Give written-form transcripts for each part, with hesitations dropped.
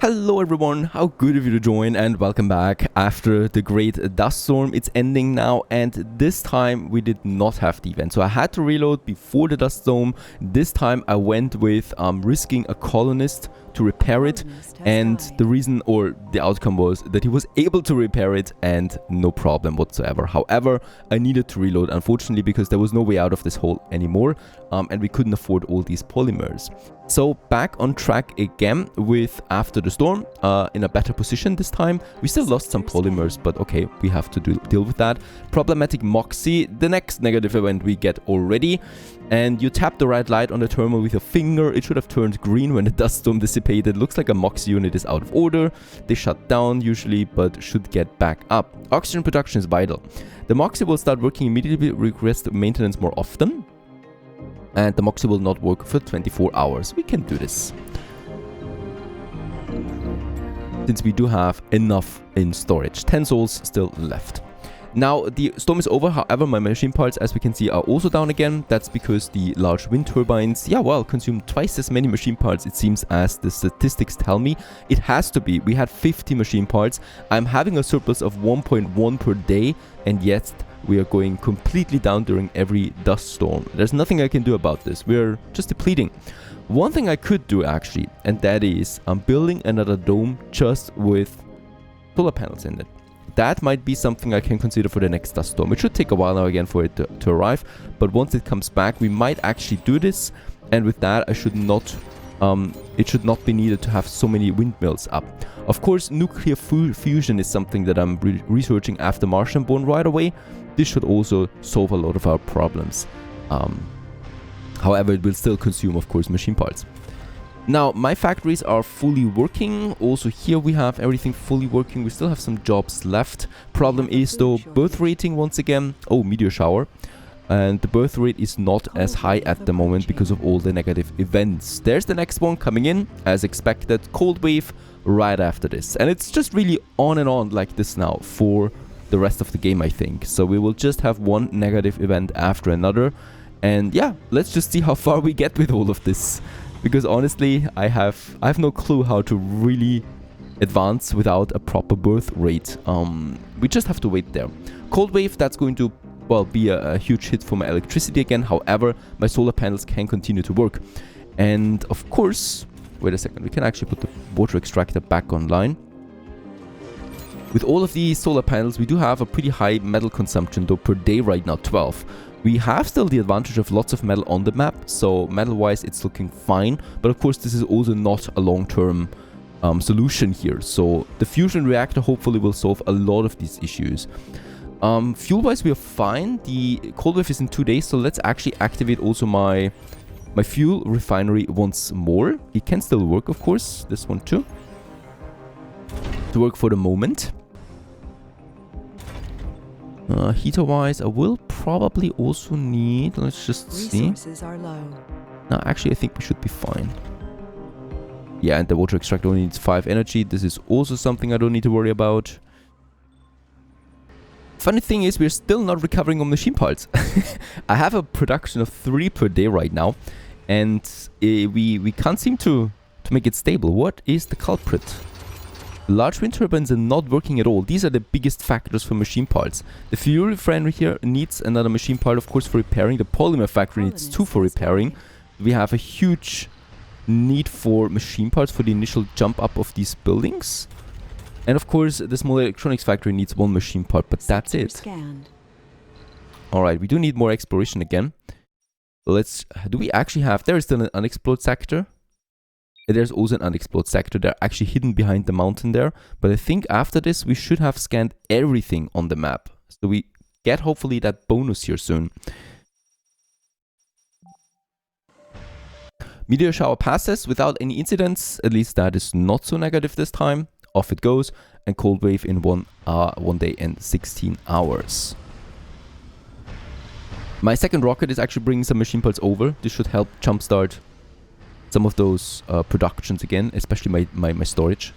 Hello everyone, how good of you to join and welcome back. After the great dust storm, it's ending now, and this time we did not have the event. So I had to reload before the dust storm. This time I went with risking a colonist to repair it, and the reason or the outcome was that he was able to repair it and no problem whatsoever. However, I needed to reload unfortunately because there was no way out of this hole anymore, and we couldn't afford all these polymers. So back on track again with after the storm, in a better position this time. We still lost some polymers, but okay, we have to deal with that. Problematic Moxie, the next negative event we get already. And you tap the red light on the terminal with your finger. It should have turned green when the dust storm dissipated. Looks like a Moxie unit is out of order. They shut down usually, but should get back up. Oxygen production is vital. The Moxie will start working immediately, request maintenance more often. And the Moxie will not work for 24 hours. We can do this, since we do have enough in storage. 10 souls still left. Now the storm is over, however my machine parts, as we can see, are also down again. That's because the large wind turbines, consume twice as many machine parts it seems as the statistics tell me. It has to be. We had 50 machine parts. I'm having a surplus of 1.1 per day, and yet we are going completely down during every dust storm. There's nothing I can do about this. We're just depleting. One thing I could do actually, and that is I'm building another dome just with solar panels in it. That might be something I can consider for the next dust storm. It should take a while now again for it to arrive, but once it comes back, we might actually do this. And with that, it should not be needed to have so many windmills up. Of course, nuclear fusion is something that I'm researching after Martian Born right away. This should also solve a lot of our problems. However, it will still consume, of course, machine parts. Now, my factories are fully working. Also here we have everything fully working. We still have some jobs left. Problem is though, birth rating once again. Oh, meteor shower. And the birth rate is not as high at the moment because of all the negative events. There's the next one coming in, as expected. Cold wave right after this. And it's just really on and on like this now for the rest of the game, I think. So we will just have one negative event after another. And yeah, let's just see how far we get with all of this. Because honestly, I have no clue how to really advance without a proper birth rate. We just have to wait there. Cold wave, that's going to, well, be a huge hit for my electricity again. However, my solar panels can continue to work. And of course, wait a second, we can actually put the water extractor back online. With all of these solar panels, we do have a pretty high metal consumption though per day right now, 12. We have still the advantage of lots of metal on the map, so metal-wise it's looking fine. But of course this is also not a long-term solution here. So the fusion reactor hopefully will solve a lot of these issues. Fuel-wise we are fine. The cold wave is in 2 days, so let's actually activate also my fuel refinery once more. It can still work, of course, this one too. To work for the moment. Heater-wise, I will probably also need... Let's just see. Resources are low. No, actually, I think we should be fine. Yeah, and the water extractor only needs 5 energy. This is also something I don't need to worry about. Funny thing is, we're still not recovering on machine parts. I have a production of 3 per day right now. And we can't seem to make it stable. What is the culprit? Large wind turbines are not working at all. These are the biggest factors for machine parts. The fuel refinery here needs another machine part, of course, for repairing. The polymer factory needs 2 for repairing. We have a huge need for machine parts for the initial jump up of these buildings. And of course, the small electronics factory needs 1 machine part, but that's it. Alright, we do need more exploration again. Do we actually have... There is still an unexplored sector. There's also an unexplored sector. They're actually hidden behind the mountain there. But I think after this, we should have scanned everything on the map. So we get hopefully that bonus here soon. Meteor shower passes without any incidents. At least that is not so negative this time. Off it goes. And cold wave in 1 day and 16 hours. My second rocket is actually bringing some machine parts over. This should help jumpstart some of those productions again, especially my storage.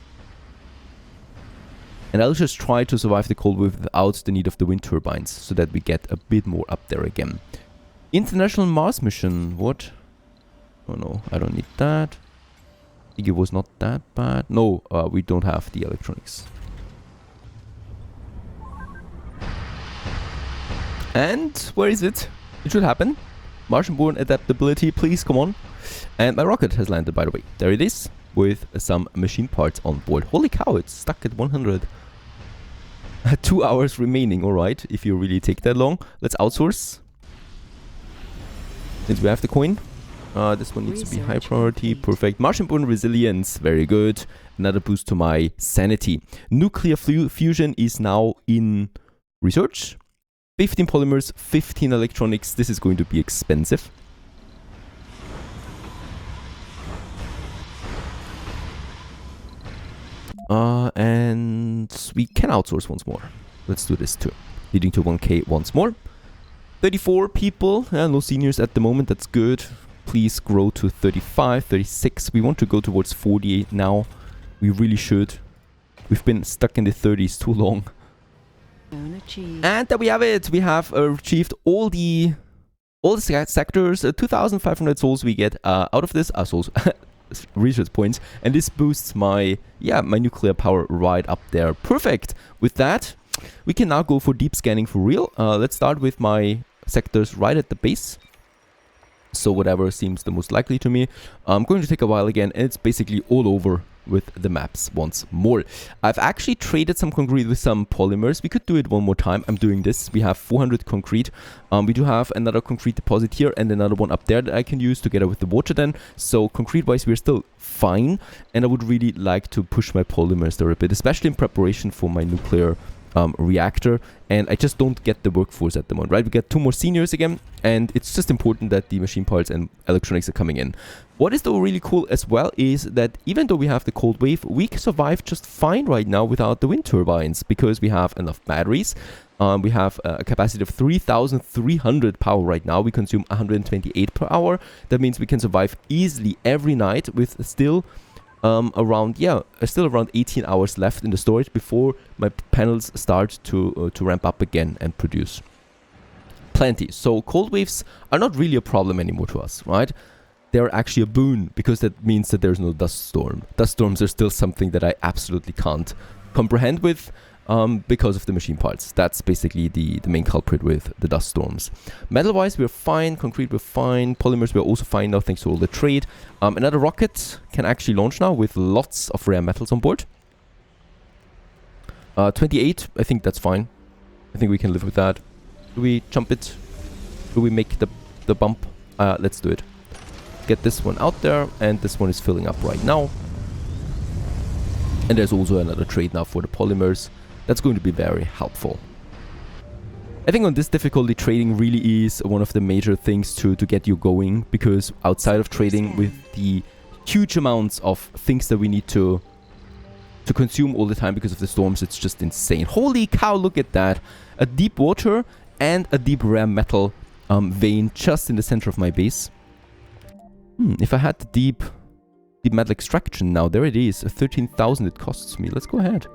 And I'll just try to survive the cold wave without the need of the wind turbines, so that we get a bit more up there again. International Mars mission, what? Oh no, I don't need that. I think it was not that bad. No, we don't have the electronics. And where is it? It should happen. Martian-born adaptability, please, come on. And my rocket has landed, by the way. There it is, with some machine parts on board. Holy cow, it's stuck at 100. 2 hours remaining, alright, if you really take that long. Let's outsource. Since we have the coin. This one needs to be high priority. Perfect. Martian-born resilience. Very good. Another boost to my sanity. Nuclear fusion is now in research. 15 polymers, 15 electronics. This is going to be expensive. And we can outsource once more. Let's do this too. Leading to 1k once more. 34 people. No seniors at the moment. That's good. Please grow to 35, 36. We want to go towards 48 now. We really should. We've been stuck in the 30s too long. And there we have it. We have achieved all the sectors. 2,500 souls we get out of this. Souls. Research points. And this boosts my nuclear power right up there. Perfect. With that, we can now go for deep scanning for real. Let's start with my sectors right at the base. So whatever seems the most likely to me. I'm going to take a while again, and it's basically all over with the maps once more. I've actually traded some concrete with some polymers. We could do it one more time. I'm doing this. We have 400 concrete. We do have another concrete deposit here and another one up there that I can use together with the water then. So concrete-wise, we're still fine. And I would really like to push my polymers there a bit, especially in preparation for my nuclear reactor, and I just don't get the workforce at the moment, right? We get 2 more seniors again, and it's just important that the machine parts and electronics are coming in. What is though really cool as well is that even though we have the cold wave, we can survive just fine right now without the wind turbines, because we have enough batteries. We have a capacity of 3,300 power right now. We consume 128 per hour. That means we can survive easily every night with still around 18 hours left in the storage before my panels start to ramp up again and produce plenty. So cold waves are not really a problem anymore to us, right? They're actually a boon, because that means that there's no dust storm. Dust storms are still something that I absolutely can't comprehend with, because of the machine parts. That's basically the main culprit with the dust storms. Metal-wise, we're fine. Concrete, we're fine. Polymers, we're also fine now, thanks to all the trade. Another rocket can actually launch now with lots of rare metals on board. 28, I think that's fine. I think we can live with that. Do we jump it? Do we make the bump? Let's do it. Get this one out there, and this one is filling up right now. And there's also another trade now for the polymers. That's going to be very helpful. I think on this difficulty, trading really is one of the major things to get you going, because outside of trading, with the huge amounts of things that we need to consume all the time because of the storms, it's just insane. Holy cow, look at that. A deep water and a deep rare metal vein just in the center of my base. If I had the deep metal extraction now, there it is. 13,000 it costs me. Let's go ahead.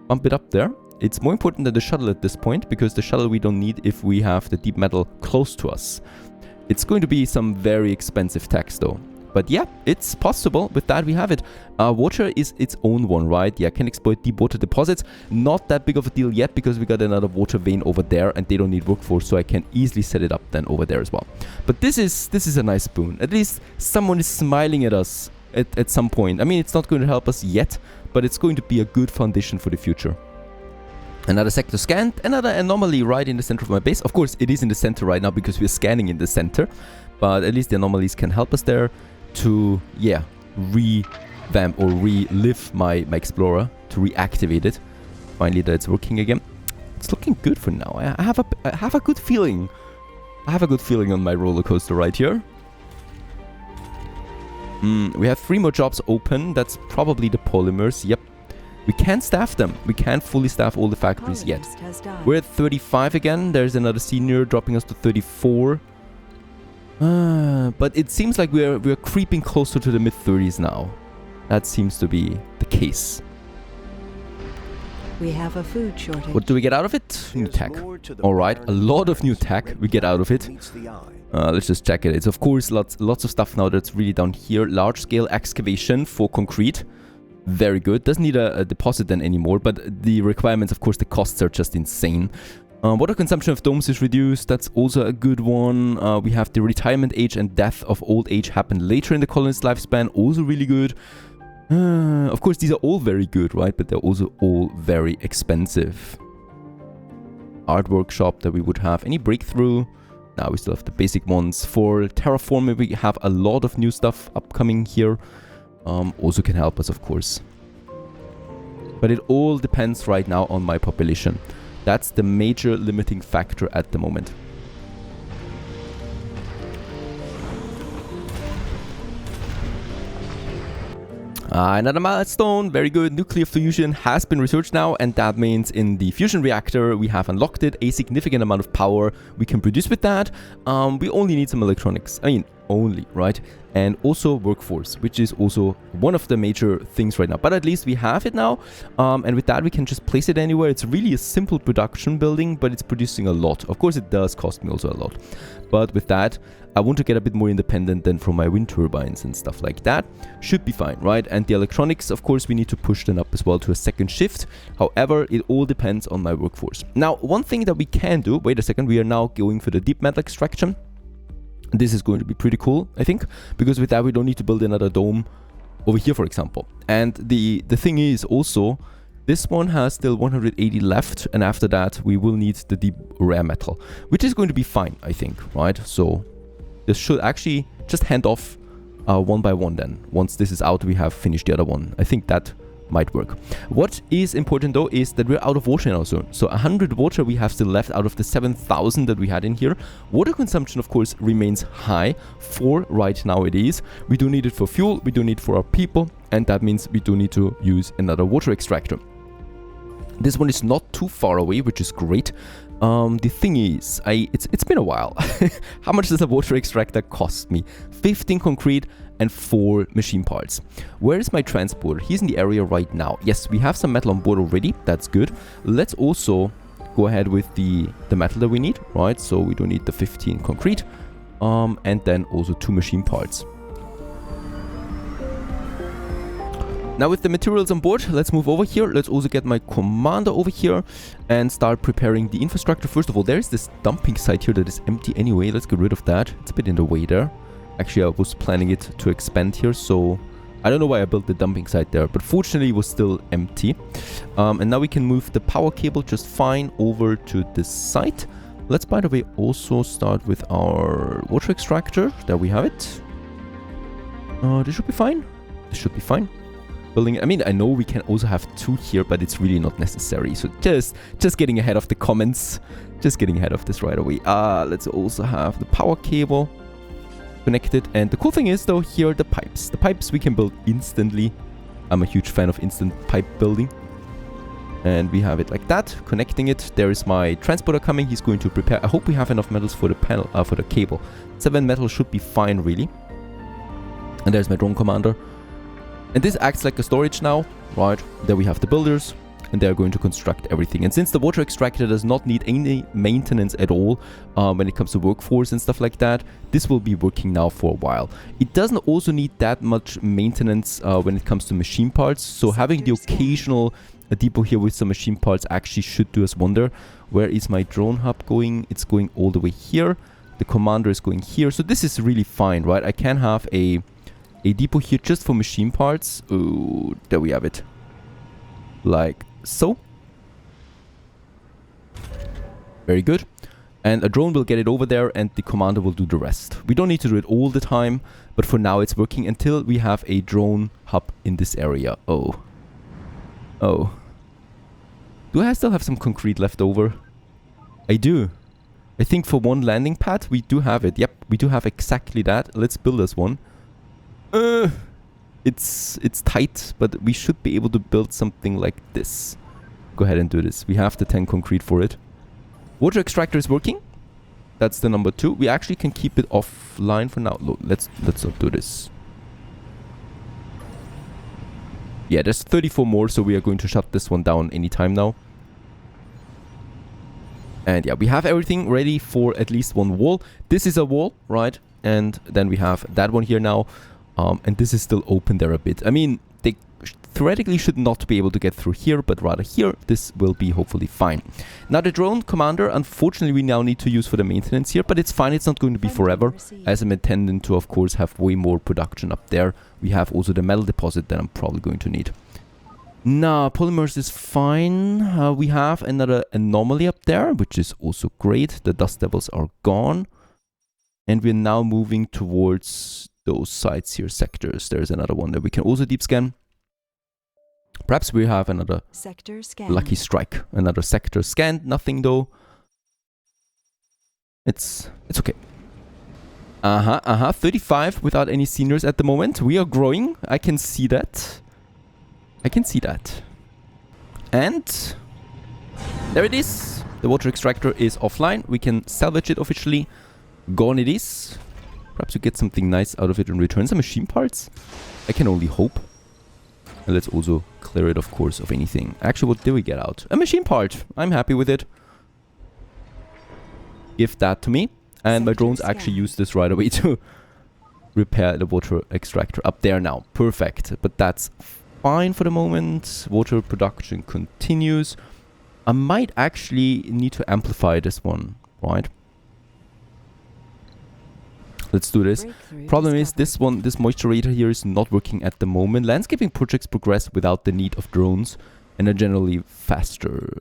Bump it up there. It's more important than the shuttle at this point, because the shuttle we don't need if we have the deep metal close to us. It's going to be some very expensive tax though. But yeah, it's possible. With that, we have it. Water is its own one, right? Yeah, can exploit deep water deposits. Not that big of a deal yet, because we got another water vein over there and they don't need workforce, so I can easily set it up then over there as well. But this is a nice boon. At least someone is smiling at us at some point. I mean, it's not going to help us yet, but it's going to be a good foundation for the future. Another sector scanned, another anomaly right in the center of my base. Of course, it is in the center right now because we're scanning in the center, but at least the anomalies can help us there to, yeah, revamp or relive my explorer, to reactivate it. Finally, that it's working again. It's looking good for now. I have a good feeling. I have a good feeling on my roller coaster right here. We have 3 more jobs open. That's probably the polymers. Yep. We can't staff them. We can't fully staff all the factories yet. We're at 35 again. There's another senior dropping us to 34. But it seems like we're creeping closer to the mid-30s now. That seems to be the case. We have a food shortage. What do we get out of it? New tech. Alright, a lot of new tech we get out of it. Let's just check it. It's of course lots of stuff now that's really down here. Large scale excavation for concrete. Very good. Doesn't need a deposit then anymore, but the requirements, of course, the costs are just insane. Water consumption of domes is reduced. That's also a good one. We have the retirement age and death of old age happen later in the colonist's lifespan. Also really good. Of course, these are all very good, right? But they're also all very expensive. Art workshop that we would have. Any breakthrough? Now we still have the basic ones. For terraforming, we have a lot of new stuff upcoming here. Also can help us, of course. But it all depends right now on my population. That's the major limiting factor at the moment. Another milestone, very good. Nuclear fusion has been researched now, and that means in the fusion reactor we have unlocked it, a significant amount of power we can produce with that. We only need some electronics, I mean only, right? And also workforce, which is also one of the major things right now. But at least we have it now, and with that we can just place it anywhere. It's really a simple production building, but it's producing a lot. Of course it does cost me also a lot, but with that I want to get a bit more independent than from my wind turbines and stuff like that. Should be fine, right? And the electronics, of course, we need to push them up as well to a second shift. However, it all depends on my workforce. Now, one thing that we can do, wait a second, we are now going for the deep metal extraction. This is going to be pretty cool, I think, because with that we don't need to build another dome over here, for example. And the thing is also, this one has still 180 left, and after that we will need the deep rare metal, which is going to be fine, I think, right? So this should actually just hand off one by one then. Once this is out, we have finished the other one. I think that might work. What is important though is that we're out of water now soon. So 100 water we have still left out of the 7,000 that we had in here. Water consumption, of course, remains high for right now it is. We do need it for fuel, we do need it for our people, and that means we do need to use another water extractor. This one is not too far away, which is great. The thing is, it's been a while. How much does a water extractor cost me? 15 concrete and 4 machine parts. Where is my transporter? He's in the area right now. Yes, we have some metal on board already. That's good. Let's also go ahead with the metal that we need, right? So we don't need the 15 concrete. And then also 2 machine parts. Now with the materials on board, let's move over here. Let's also get my commander over here and start preparing the infrastructure. First of all, there is this dumping site here that is empty anyway. Let's get rid of that. It's a bit in the way there. Actually, I was planning it to expand here, so I don't know why I built the dumping site there, but fortunately it was still empty. And now we can move the power cable just fine over to this site. Let's, by the way, also start with our water extractor. There we have it. This should be fine. This should be fine. Building, I mean, I know we can also have 2 here, but it's really not necessary. So just getting ahead of the comments. Just getting ahead of this right away. Let's also have the power cable connected. And the cool thing is, though, here are the pipes. The pipes we can build instantly. I'm a huge fan of instant pipe building. And we have it like that, connecting it. There is my transporter coming. He's going to prepare. I hope we have enough metals for the panel, for the cable. 7 metal should be fine, really. And there's my drone commander. And this acts like a storage now, right? There we have the builders, and they're going to construct everything. And since the water extractor does not need any maintenance at all when it comes to workforce and stuff like that, this will be working now for a while. It doesn't also need that much maintenance when it comes to machine parts. So having the occasional depot here with some machine parts actually should do us wonder. Where is my drone hub going? It's going all the way here. The commander is going here. So this is really fine, right? I can have a depot here just for machine parts. Oh, there we have it. Like so. Very good. And a drone will get it over there and the commander will do the rest. We don't need to do it all the time, but for now it's working until we have a drone hub in this area. Oh. Oh. Do I still have some concrete left over? I do. I think for one landing pad we do have it. Yep, we do have exactly that. Let's build us one. It's tight, but we should be able to build something like this. Go ahead and do this. We have the 10 concrete for it. Water extractor is working. That's the number 2. We actually can keep it offline for now. Look, let's not do this. Yeah, there's 34 more, so we are going to shut this one down anytime now. And yeah, we have everything ready for at least one wall. This is a wall, right? And then we have that one here now. And this is still open there a bit. I mean, they theoretically should not be able to get through here, but rather here. This will be hopefully fine. Now the drone commander, unfortunately, we now need to use for the maintenance here, but it's fine. It's not going to be forever, as I'm intending to, of course, have way more production up there. We have also the metal deposit that I'm probably going to need. Now, polymers is fine. We have another anomaly up there, which is also great. The dust devils are gone. And we're now moving towards those sites here, sectors. There's another one that we can also deep scan. Perhaps we have another sector scan. Lucky strike. Another sector scanned. Nothing though. It's okay. 35 without any seniors at the moment. We are growing. I can see that. And there it is. The water extractor is offline. We can salvage it officially. Gone it is. Perhaps we get something nice out of it in return. Some machine parts. I can only hope. And let's also clear it, of course, of anything. Actually, what did we get out? A machine part. I'm happy with it. Give that to me. And my drones actually use this right away to repair the water extractor up there now. Perfect. But that's fine for the moment. Water production continues. I might actually need to amplify this one, right? Let's do this. Problem is this moisturator here is not working at the moment. Landscaping projects progress without the need of drones and are generally faster.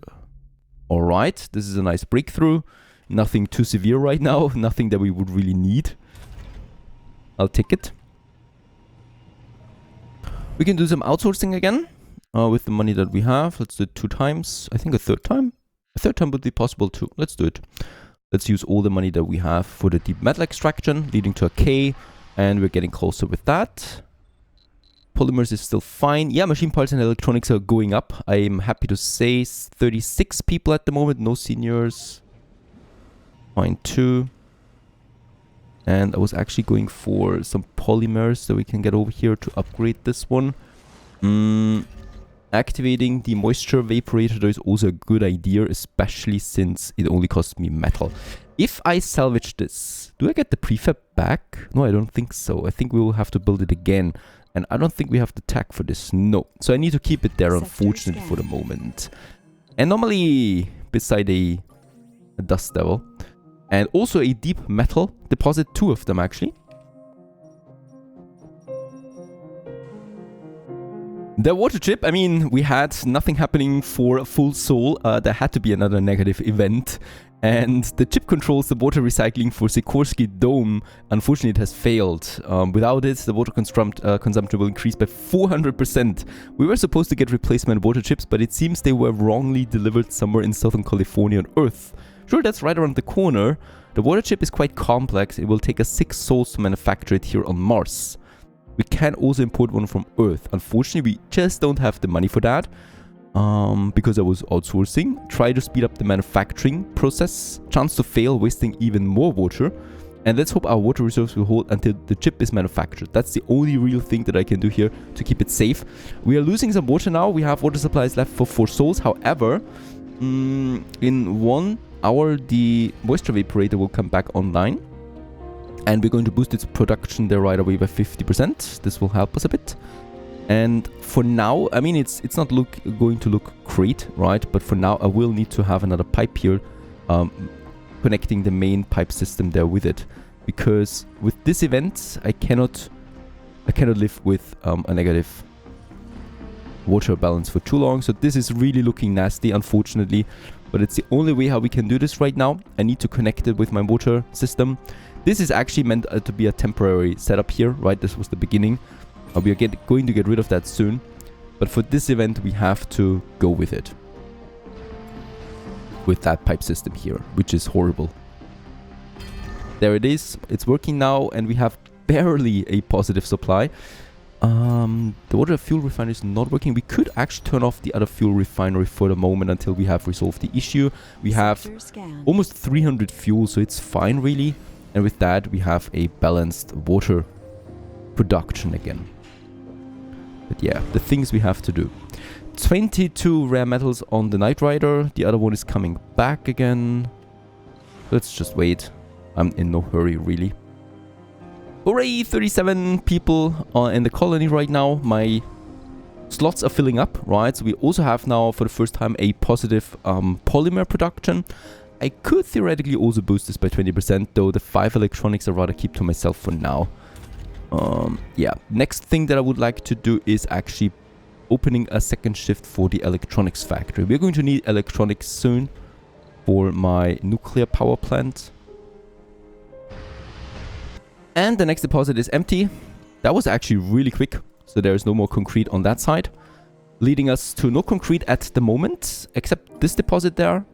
Alright, this is a nice breakthrough. Nothing too severe right now. Nothing that we would really need. I'll take it. We can do some outsourcing again with the money that we have. Let's do it 2 times. I think a third time. A third time would be possible too. Let's do it. Let's use all the money that we have for the deep metal extraction, leading to a K. And we're getting closer with that. Polymers is still fine. Yeah, machine parts and electronics are going up. I'm happy to say 36 people at the moment. No seniors. Fine too. And I was actually going for some polymers that we can get over here to upgrade this one. Activating the moisture evaporator is also a good idea, especially since it only costs me metal. If I salvage this, do I get the prefab back? No, I don't think so. I think we will have to build it again. And I don't think we have the tag for this. No. So I need to keep it there, unfortunately, for the moment. Anomaly beside a dust devil. And also a deep metal deposit, 2 of them actually. The water chip, I mean, we had nothing happening for a full soul. There had to be another negative event. And the chip controls the water recycling for Sikorsky Dome. Unfortunately, it has failed. Without it, the water consumption will increase by 400%. We were supposed to get replacement water chips, but it seems they were wrongly delivered somewhere in Southern California on Earth. Sure, that's right around the corner. The water chip is quite complex. It will take us 6 souls to manufacture it here on Mars. We can also import one from Earth. Unfortunately, we just don't have the money for that. Because I was outsourcing. Try to speed up the manufacturing process. Chance to fail, wasting even more water. And let's hope our water reserves will hold until the chip is manufactured. That's the only real thing that I can do here to keep it safe. We are losing some water now. We have water supplies left for 4 souls. However, in 1 hour, the moisture evaporator will come back online. And we're going to boost its production there right away by 50%. This will help us a bit. And for now, I mean, it's not going to look great, right? But for now, I will need to have another pipe here connecting the main pipe system there with it. Because with this event, I cannot live with a negative water balance for too long. So this is really looking nasty, unfortunately. But it's the only way how we can do this right now. I need to connect it with my water system. This is actually meant to be a temporary setup here, right? This was the beginning. We are going to get rid of that soon. But for this event, we have to go with it. With that pipe system here, which is horrible. There it is. It's working now, and we have barely a positive supply. The water fuel refinery is not working. We could actually turn off the other fuel refinery for the moment until we have resolved the issue. We have almost 300 fuel, so it's fine really. And with that, we have a balanced water production again. But yeah, the things we have to do. 22 rare metals on the Knight Rider. The other one is coming back again. Let's just wait. I'm in no hurry, really. Hooray! 37 people are in the colony right now. My slots are filling up, right? So we also have now, for the first time, a positive polymer production. I could theoretically also boost this by 20%, though the 5 electronics I rather keep to myself for now. Yeah, next thing that I would like to do is actually opening a second shift for the electronics factory. We're going to need electronics soon for my nuclear power plant. And the next deposit is empty. That was actually really quick, so there is no more concrete on that side, leading us to no concrete at the moment, except this deposit there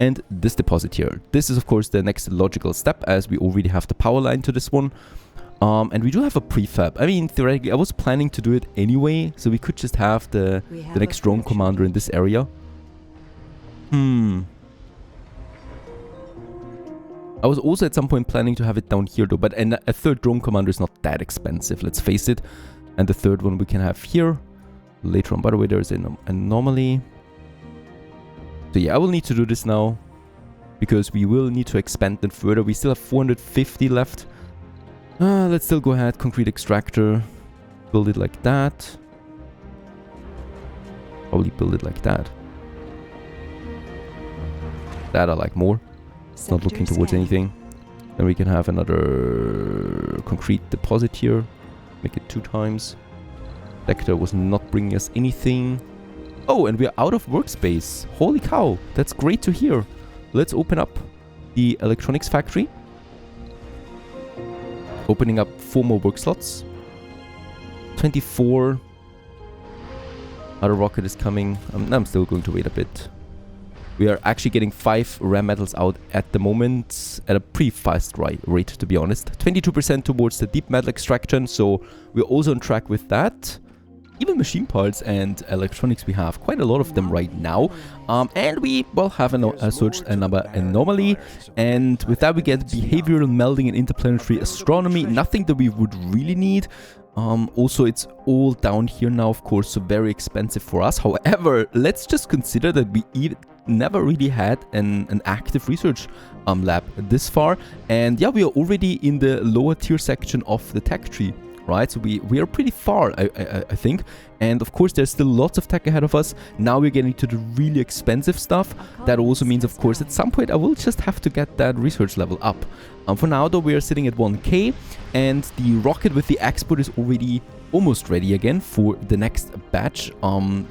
and this deposit here. This is of course the next logical step, as we already have the power line to this one. And we do have a prefab. I mean, theoretically, I was planning to do it anyway, so we could just have the next drone commander in this area. I was also at some point planning to have it down here though, but a third drone commander is not that expensive, let's face it. And the third one we can have here later on. By the way, there is an anomaly. So yeah, I will need to do this now, because we will need to expand them further. We still have 450 left. Let's still go ahead, concrete extractor, build it like that. Probably build it like that. That I like more. It's not looking towards anything. Then we can have another concrete deposit here. Make it 2 times. Sector was not bringing us anything. Oh, and we're out of workspace. Holy cow, that's great to hear. Let's open up the electronics factory. Opening up 4 more work slots. 24. Other rocket is coming. I'm still going to wait a bit. We are actually getting 5 rare metals out at the moment at a pretty fast rate, to be honest. 22% towards the deep metal extraction, so we're also on track with that. Even machine parts and electronics, we have quite a lot of them right now. And we, well, have searched another anomaly. And with that we get behavioral melding and interplanetary astronomy. Nothing that we would really need. Also, it's all down here now, of course, so very expensive for us. However, let's just consider that we never really had an active research lab this far. And yeah, we are already in the lower tier section of the tech tree. Right, so we are pretty far, I think. And of course, there's still lots of tech ahead of us. Now we're getting to the really expensive stuff. That also means, of course, at some point I will just have to get that research level up. For now, though, we are sitting at 1k. And the rocket with the export is already almost ready again for the next batch.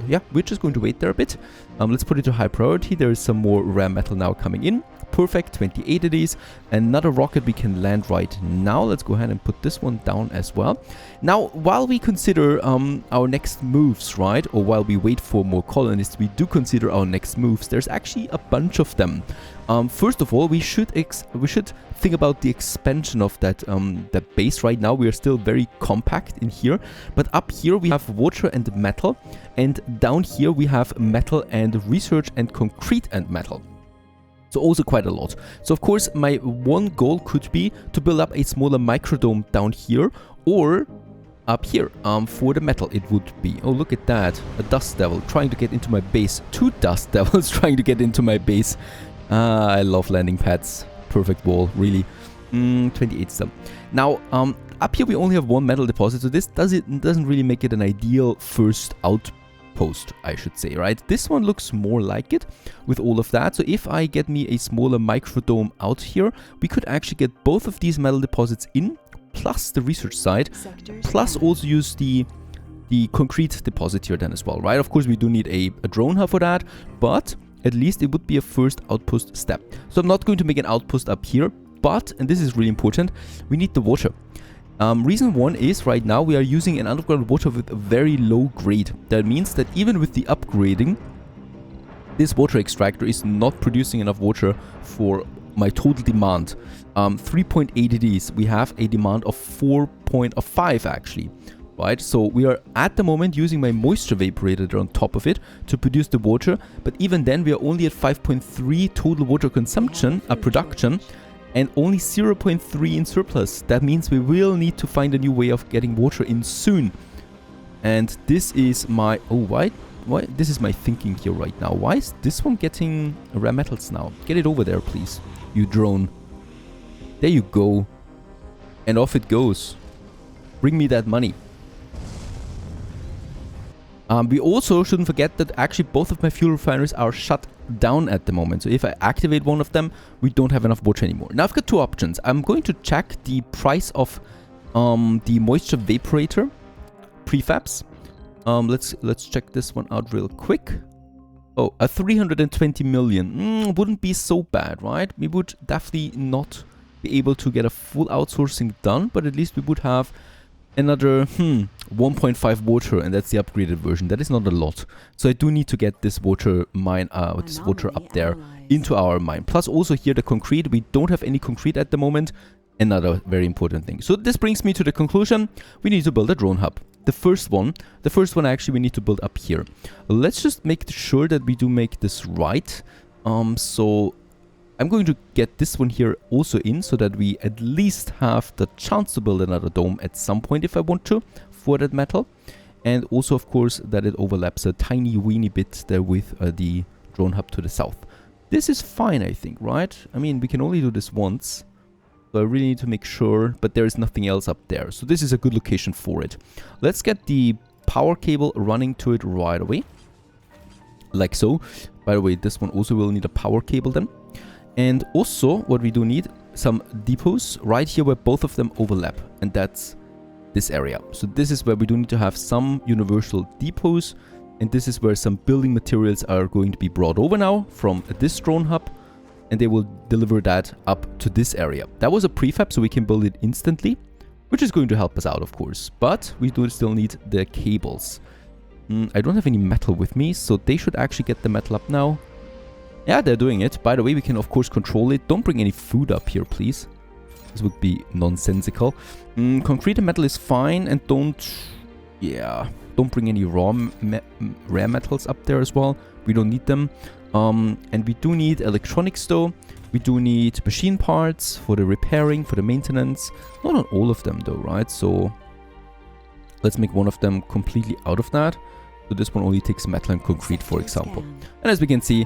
Yeah, we're just going to wait there a bit. Let's put it to high priority. There is some more rare metal now coming in. Perfect, 28 it is. Another rocket we can land right now. Let's go ahead and put this one down as well. Now, while we consider our next moves, right, or while we wait for more colonists, we do consider our next moves. There's actually a bunch of them. First of all, we should think about the expansion of that base. Right now we are still very compact in here, but up here we have water and metal, and down here we have metal and research and concrete and metal. So also quite a lot. So of course my one goal could be to build up a smaller microdome down here, or up here for the metal it would be. Oh, look at that, a dust devil trying to get into my base. 2 dust devils trying to get into my base. I love landing pads. Perfect wall, really. 28 still. Now up here we only have 1 metal deposit, so this doesn't really make it an ideal first outpost, I should say, right? This one looks more like it with all of that. So if I get me a smaller microdome out here, we could actually get both of these metal deposits in, plus the research side, plus also use the concrete deposit here then as well, right? Of course we do need a drone hub for that, but at least it would be a first outpost step. So I'm not going to make an outpost up here, but, and this is really important, we need the water. Reason 1 is right now we are using an underground water with a very low grade. That means that even with the upgrading, this water extractor is not producing enough water for my total demand. 3.8 it is. We have a demand of 4.5 actually. Right, so we are at the moment using my moisture vaporator on top of it to produce the water, but even then we are only at 5.3 total water consumption, production, and only 0.3 in surplus. That means we will need to find a new way of getting water in soon. And this is my... Oh, why? This is my thinking here right now. Why is this one getting rare metals now? Get it over there, please. You drone. There you go. And off it goes. Bring me that money. We also shouldn't forget that actually both of my fuel refineries are shut down at the moment. So if I activate one of them, we don't have enough water anymore. Now I've got two options. I'm going to check the price of the moisture vaporator prefabs. Let's check this one out real quick. Oh, a 320 million. Wouldn't be so bad, right? We would definitely not be able to get a full outsourcing done, but at least we would have another 1.5 water, and that's the upgraded version. That is not a lot. So I do need to get this water mine, this water up there into our mine. Plus also here the concrete. We don't have any concrete at the moment. Another very important thing. So this brings me to the conclusion. We need to build a drone hub. The first one actually we need to build up here. Let's just make sure that we do make this right. So I'm going to get this one here also in so that we at least have the chance to build another dome at some point if I want to for that metal. And also of course that it overlaps a tiny weeny bit there with the drone hub to the south. This is fine, I think, right? I mean, we can only do this once. So I really need to make sure, but there is nothing else up there. So this is a good location for it. Let's get the power cable running to it right away. Like so. By the way, this one also will need a power cable then. And also, what we do need, some depots right here where both of them overlap. And that's this area. So this is where we do need to have some universal depots. And this is where some building materials are going to be brought over now from this drone hub. And they will deliver that up to this area. That was a prefab, so we can build it instantly, which is going to help us out, of course. But we do still need the cables. I don't have any metal with me, so they should actually get the metal up now. Yeah, they're doing it. By the way, we can, of course, control it. Don't bring any food up here, please. This would be nonsensical. Concrete and metal is fine, and don't bring any rare metals up there as well. We don't need them. And we do need electronics though. We do need machine parts for the repairing, for the maintenance. Not on all of them though, right? So let's make one of them completely out of that. So this one only takes metal and concrete, for example. And as we can see,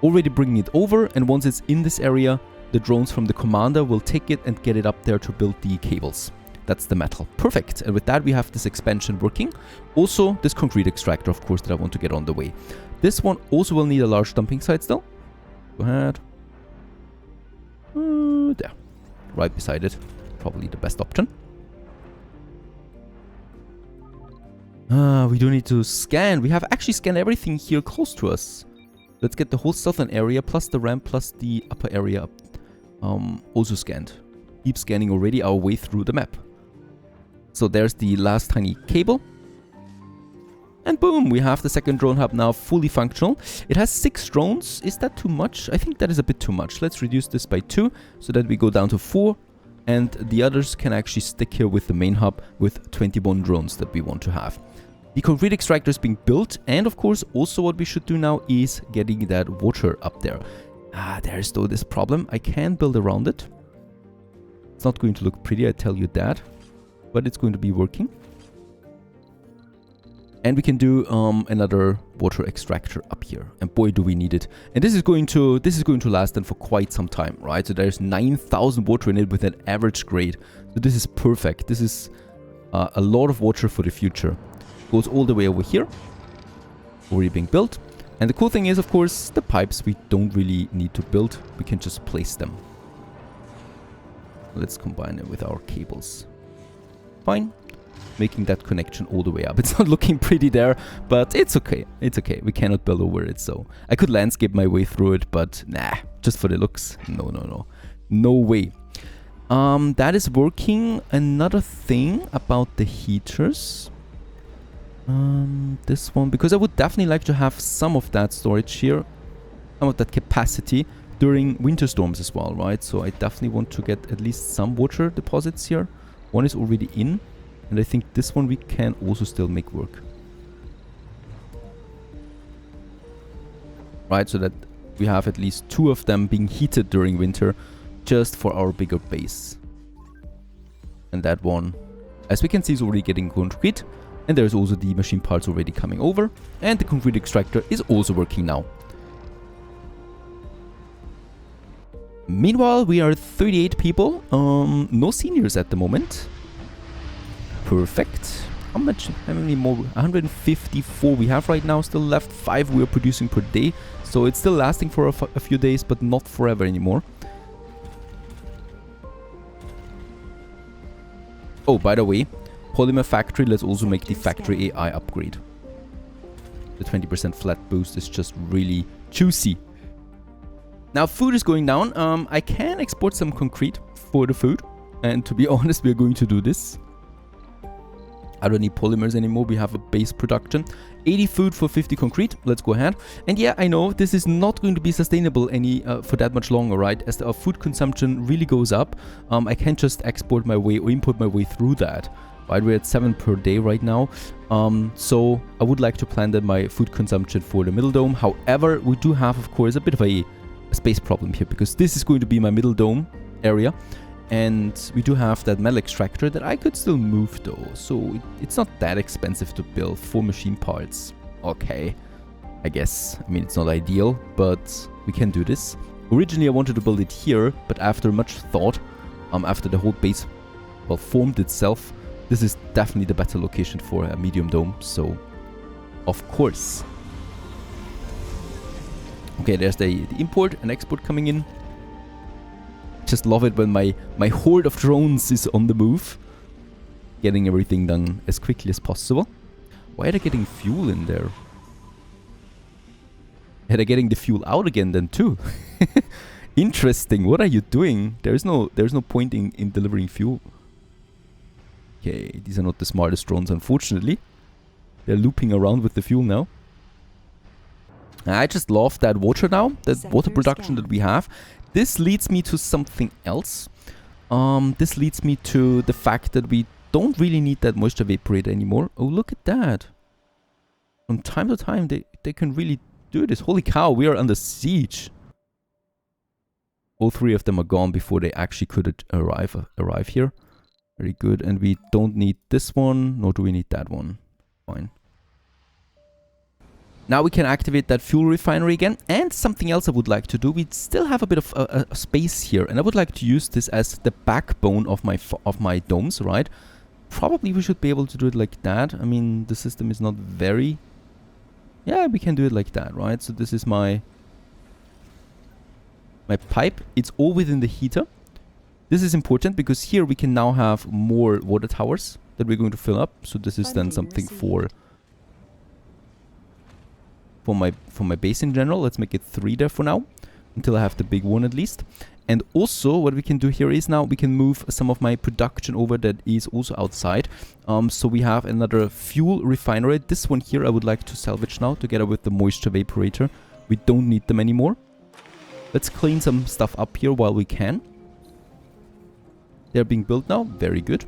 already bringing it over. And once it's in this area, the drones from the commander will take it and get it up there to build the cables. That's the metal. Perfect. And with that, we have this expansion working. Also, this concrete extractor, of course, that I want to get on the way. This one also will need a large dumping site still. Go ahead. There. Right beside it. Probably the best option. We do need to scan. We have actually scanned everything here close to us. Let's get the whole southern area, plus the ramp, plus the upper area also scanned. Keep scanning already our way through the map. So there's the last tiny cable. And boom, we have the second drone hub now fully functional. It has 6 drones. Is that too much? I think that is a bit too much. Let's reduce this by 2 so that we go down to 4. And the others can actually stick here with the main hub with 21 drones that we want to have. The concrete extractor is being built. And of course, also what we should do now is getting that water up there. There's though this problem. I can build around it. It's not going to look pretty, I tell you that. But it's going to be working. And we can do another water extractor up here. And boy, do we need it. And this is going to last then for quite some time, right? So there's 9,000 water in it with an average grade. So this is perfect. This is a lot of water for the future. Goes all the way over here. Already being built. And the cool thing is, of course, the pipes we don't really need to build. We can just place them. Let's combine it with our cables. Fine. Making that connection all the way up. It's not looking pretty there, but it's okay. It's okay. We cannot build over it, so I could landscape my way through it, but nah, just for the looks. No way. That is working. Another thing about the heaters. This one, because I would definitely like to have some of that storage here, some of that capacity during winter storms as well, right? So I definitely want to get at least some water deposits here. One is already in. And I think this one we can also still make work. Right, so that we have at least 2 of them being heated during winter just for our bigger base. And that one, as we can see, is already getting concrete. And there's also the machine parts already coming over. And the concrete extractor is also working now. Meanwhile, we are 38 people. No seniors at the moment. Perfect. How many more? 154 we have right now still left. 5 we are producing per day. So it's still lasting for a few days, but not forever anymore. Oh, by the way, Polymer Factory, let's also make the Factory AI upgrade. The 20% flat boost is just really juicy. Now food is going down. I can export some concrete for the food. And to be honest, we are going to do this. I don't need polymers anymore. We have a base production. 80 food for 50 concrete. Let's go ahead. And yeah, I know this is not going to be sustainable for that much longer, right? As our food consumption really goes up, I can't just export my way or import my way through that. Right, we're at 7 per day right now. So I would like to plan that my food consumption for the middle dome. However, we do have, of course, a bit of a space problem here because this is going to be my middle dome area. And we do have that metal extractor that I could still move though. So it's not that expensive to build 4 machine parts. Okay, I guess. I mean, it's not ideal, but we can do this. Originally, I wanted to build it here, but after much thought, after the whole base, well, formed itself, this is definitely the better location for a medium dome. So, of course. Okay, there's the import and export coming in. Just love it when my horde of drones is on the move. Getting everything done as quickly as possible. Why are they getting fuel in there? Yeah, they're getting the fuel out again then too. Interesting. What are you doing? There's no point in delivering fuel. Okay, these are not the smartest drones, unfortunately. They're looping around with the fuel now. I just love that water now, that water production that we have. This leads me to something else. This leads me to the fact that we don't really need that moisture evaporator anymore. Oh, look at that. From time to time, they can really do this. Holy cow, we are under siege. All 3 of them are gone before they actually could arrive here. Very good. And we don't need this one, nor do we need that one. Fine. Now we can activate that fuel refinery again. And something else I would like to do. We still have a bit of a space here. And I would like to use this as the backbone of my domes, right? Probably we should be able to do it like that. I mean, the system is not very... Yeah, we can do it like that, right? So this is my pipe. It's all within the heater. This is important because here we can now have more water towers that we're going to fill up. So this is then something for my base in general. Let's make it 3 there for now, until I have the big one at least. And also what we can do here is now we can move some of my production over that is also outside. So we have another fuel refinery. This one here I would like to salvage now together with the moisture evaporator. We don't need them anymore. Let's clean some stuff up here while we can. They're being built now. Very good.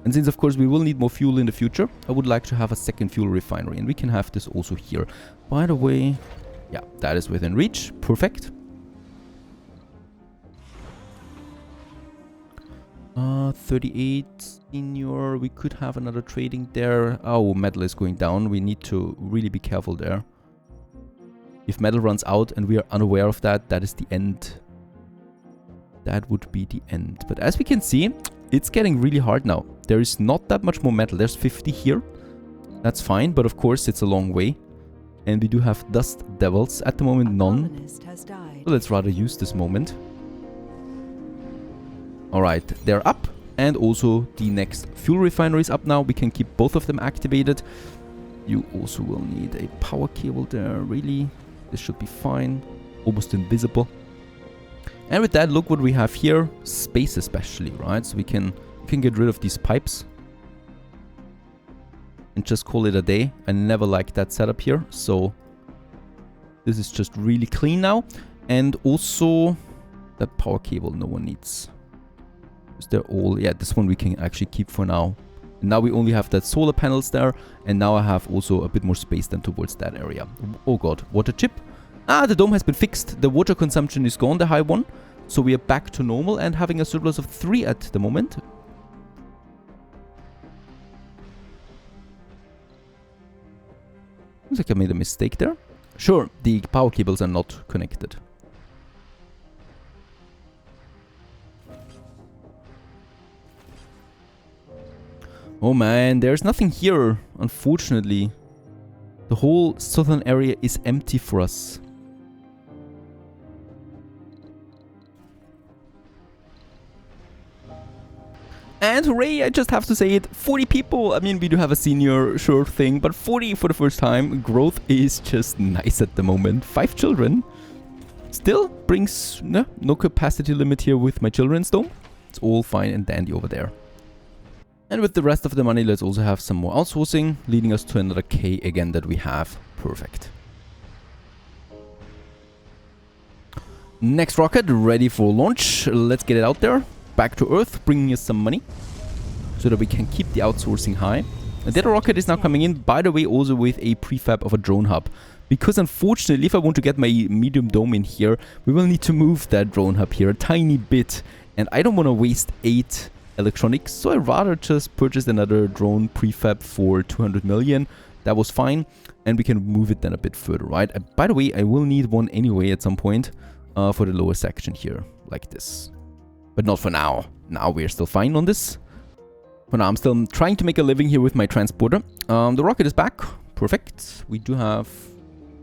And since, of course, we will need more fuel in the future, I would like to have a second fuel refinery. And we can have this also here. By the way, yeah, that is within reach. Perfect. 38 senior. We could have another trading there. Oh, metal is going down. We need to really be careful there. If metal runs out and we are unaware of that, that is the end. That would be the end. But as we can see, it's getting really hard now. There is not that much more metal. There's 50 here. That's fine, but of course it's a long way. And we do have dust devils. At the moment, none. So let's rather use this moment. Alright, they're up. And also the next fuel refinery is up now. We can keep both of them activated. You also will need a power cable there. Really? This should be fine. Almost invisible. And with that, look what we have here. Space especially, right? So we can get rid of these pipes. And just call it a day. I never liked that setup here. So this is just really clean now. And also that power cable no one needs. They're all... Yeah, this one we can actually keep for now. And now we only have that solar panels there. And now I have also a bit more space than towards that area. Oh god, water chip. Ah, the dome has been fixed. The water consumption is gone, the high one. So we are back to normal and having a surplus of 3 at the moment. Looks like I made a mistake there. Sure, the power cables are not connected. Oh man, there's nothing here, unfortunately. The whole southern area is empty for us. And hooray, I just have to say it, 40 people. I mean, we do have a senior, sure thing, but 40 for the first time. Growth is just nice at the moment. 5 children. Still brings no capacity limit here with my children's though. It's all fine and dandy over there. And with the rest of the money, let's also have some more outsourcing, leading us to another K again that we have. Perfect. Next rocket, ready for launch. Let's get it out there. Back to Earth, bringing us some money, so that we can keep the outsourcing high. And that rocket is now coming in, by the way, also with a prefab of a drone hub. Because unfortunately, if I want to get my medium dome in here, we will need to move that drone hub here a tiny bit. And I don't want to waste 8 electronics, so I'd rather just purchase another drone prefab for 200 million. That was fine, and we can move it then a bit further, right? By the way, I will need one anyway at some point for the lower section here, like this. But not for now. Now we're still fine on this. For now, I'm still trying to make a living here with my transporter. The rocket is back. Perfect. We do have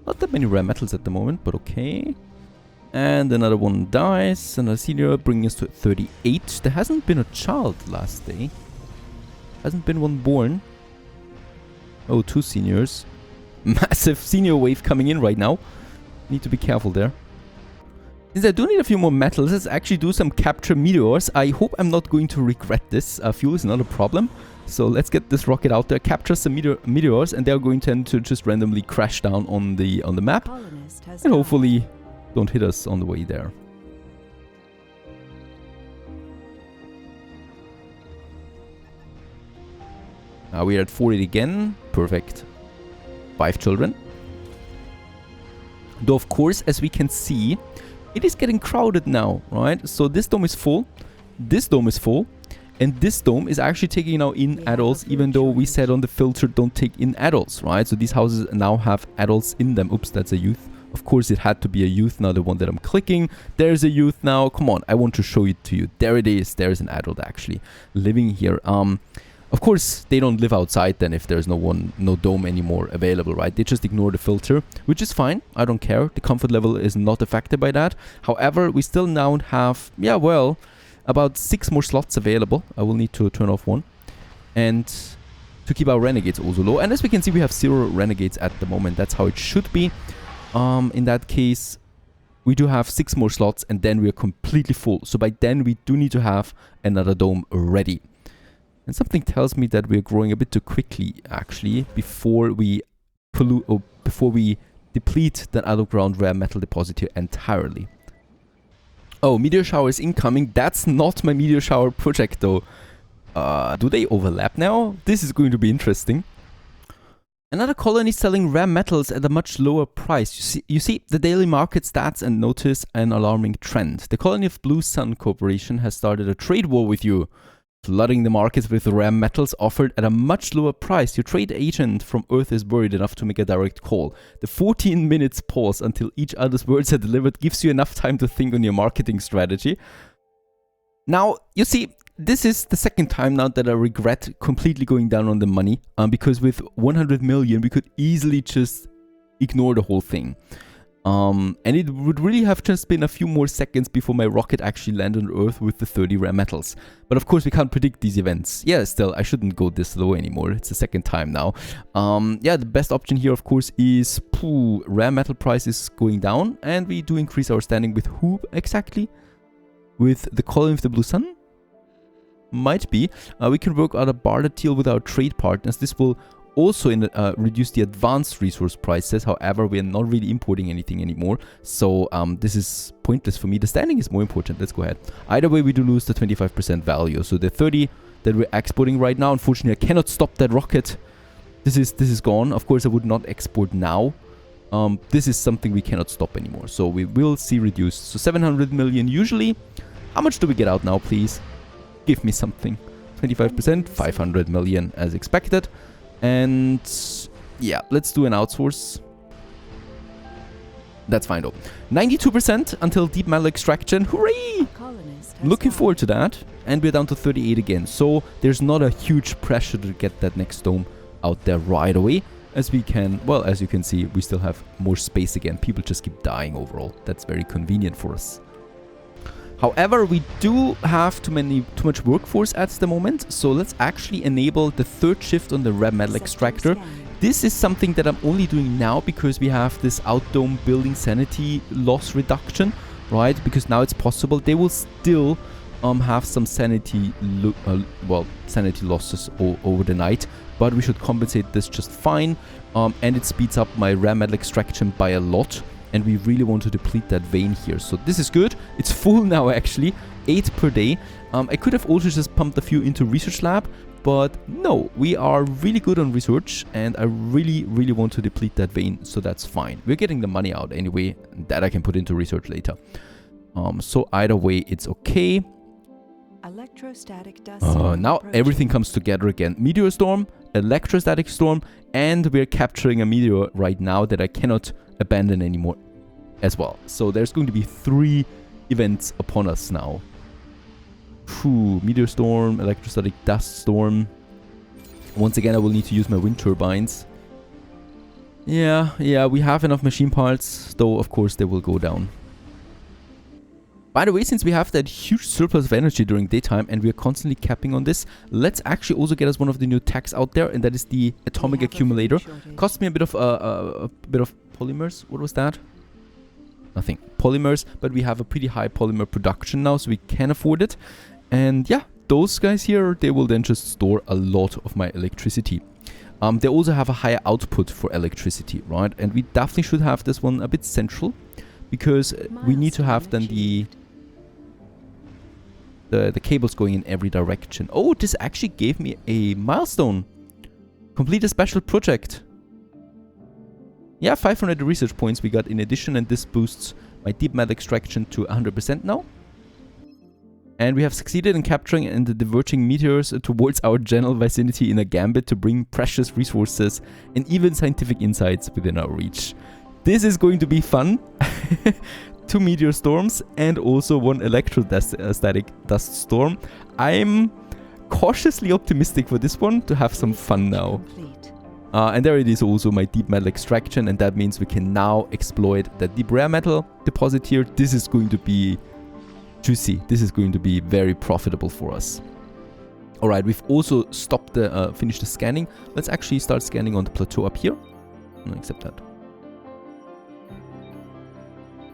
not that many rare metals at the moment, but okay. And another one dies. Another senior, bringing us to 38. There hasn't been a child last day. Hasn't been one born. Oh, 2 seniors. Massive senior wave coming in right now. Need to be careful there. Since I do need a few more metals, let's actually do some capture meteors. I hope I'm not going to regret this. Fuel is not a problem. So let's get this rocket out there, capture some meteors, and they're going to tend to just randomly crash down on the map. And hopefully don't hit us on the way there. Now we're at 40 again. Perfect. 5 children. Though of course, as we can see, it is getting crowded now, right? So this dome is full, this dome is full, and this dome is actually taking now in adults, even though we said on the filter don't take in adults, right? So these houses now have adults in them. Oops, that's a youth. Of course, it had to be a youth, now the one that I'm clicking. There's a youth now. Come on, I want to show it to you. There it is. There's an adult actually living here. Of course, they don't live outside then if there's no dome anymore available, right? They just ignore the filter, which is fine. I don't care. The comfort level is not affected by that. However, we still now have, yeah, well, about 6 more slots available. I will need to turn off one. And to keep our renegades also low. And as we can see, we have 0 renegades at the moment. That's how it should be. In that case, we do have 6 more slots and then we're completely full. So by then, we do need to have another dome ready. And something tells me that we're growing a bit too quickly, actually, before we pollute or before we deplete that underground rare metal deposit here entirely. Oh, meteor shower is incoming. That's not my meteor shower project, though. Do they overlap now? This is going to be interesting. Another colony selling rare metals at a much lower price. You see the daily market stats and notice an alarming trend. The colony of Blue Sun Corporation has started a trade war with you, flooding the markets with rare metals offered at a much lower price. Your trade agent from Earth is worried enough to make a direct call. The 14 minutes pause until each other's words are delivered gives you enough time to think on your marketing strategy. Now, you see, this is the second time now that I regret completely going down on the money, because with 100 million, we could easily just ignore the whole thing. And it would really have just been a few more seconds before my rocket actually landed on Earth with the 30 rare metals. But of course, we can't predict these events. Yeah, still, I shouldn't go this low anymore. It's the second time now. Yeah, the best option here, of course, is rare metal price is going down. And we do increase our standing with who exactly? With the colony of the Blue Sun? Might be. We can work out a barter deal with our trade partners. This will also reduce the advanced resource prices. However, we are not really importing anything anymore. So this is pointless for me. The standing is more important. Let's go ahead. Either way, we do lose the 25% value. So the 30 that we're exporting right now, unfortunately, I cannot stop that rocket. This is gone. Of course, I would not export now. This is something we cannot stop anymore. So we will see reduced. So 700 million usually. How much do we get out now, please? Give me something. 25%, 500 million as expected. And Yeah, let's do an outsource. That's fine though. 92% until deep metal extraction. Hooray! Looking forward to that. And we're down to 38 again. So there's not a huge pressure to get that next dome out there right away. As we can, well, as you can see, we still have more space again. People just keep dying overall. That's very convenient for us. However, we do have too much workforce at the moment. So let's actually enable the third shift on the red metal extractor. This is something that I'm only doing now because we have this outdome building sanity loss reduction, right? Because now it's possible. They will still have some sanity losses over the night, but we should compensate this just fine. And it speeds up my rare metal extraction by a lot, and we really want to deplete that vein here. So this is good. It's full now actually, 8 per day. I could have also just pumped a few into research lab, but no, we are really good on research, and I really want to deplete that vein, so that's fine. We're getting the money out anyway, that I can put into research later. So either way, it's okay. Electrostatic dust now everything comes together again. Meteor storm, electrostatic storm, and we're capturing a meteor right now that I cannot abandon anymore as well. So there's going to be 3 events upon us now. Meteor storm, electrostatic dust storm. Once again, I will need to use my wind turbines. Yeah, we have enough machine parts, though of course they will go down. By the way, since we have that huge surplus of energy during daytime and we are constantly capping on this, let's actually also get us one of the new techs out there, and that is the atomic accumulator. Cost me a bit of polymers. What was that? Nothing. Polymers, but we have a pretty high polymer production now, so we can afford it. And yeah, those guys here, they will then just store a lot of my electricity. They also have a higher output for electricity, right? And we definitely should have this one a bit central, because we need to have then the cables going in every direction. Oh, this actually gave me a milestone. Complete a special project. Yeah, 500 research points we got in addition, and this boosts my deep metal extraction to 100% now. And we have succeeded in capturing and diverging meteors towards our general vicinity in a gambit to bring precious resources and even scientific insights within our reach. This is going to be fun. 2 meteor storms and also 1 electrostatic dust storm. I'm cautiously optimistic for this one to have some fun now. And there it is, also my deep metal extraction, and that means we can now exploit the deep rare metal deposit here. This is going to be juicy. This is going to be very profitable for us. Alright, we've also stopped the finished the scanning. Let's actually start scanning on the plateau up here. Accept that.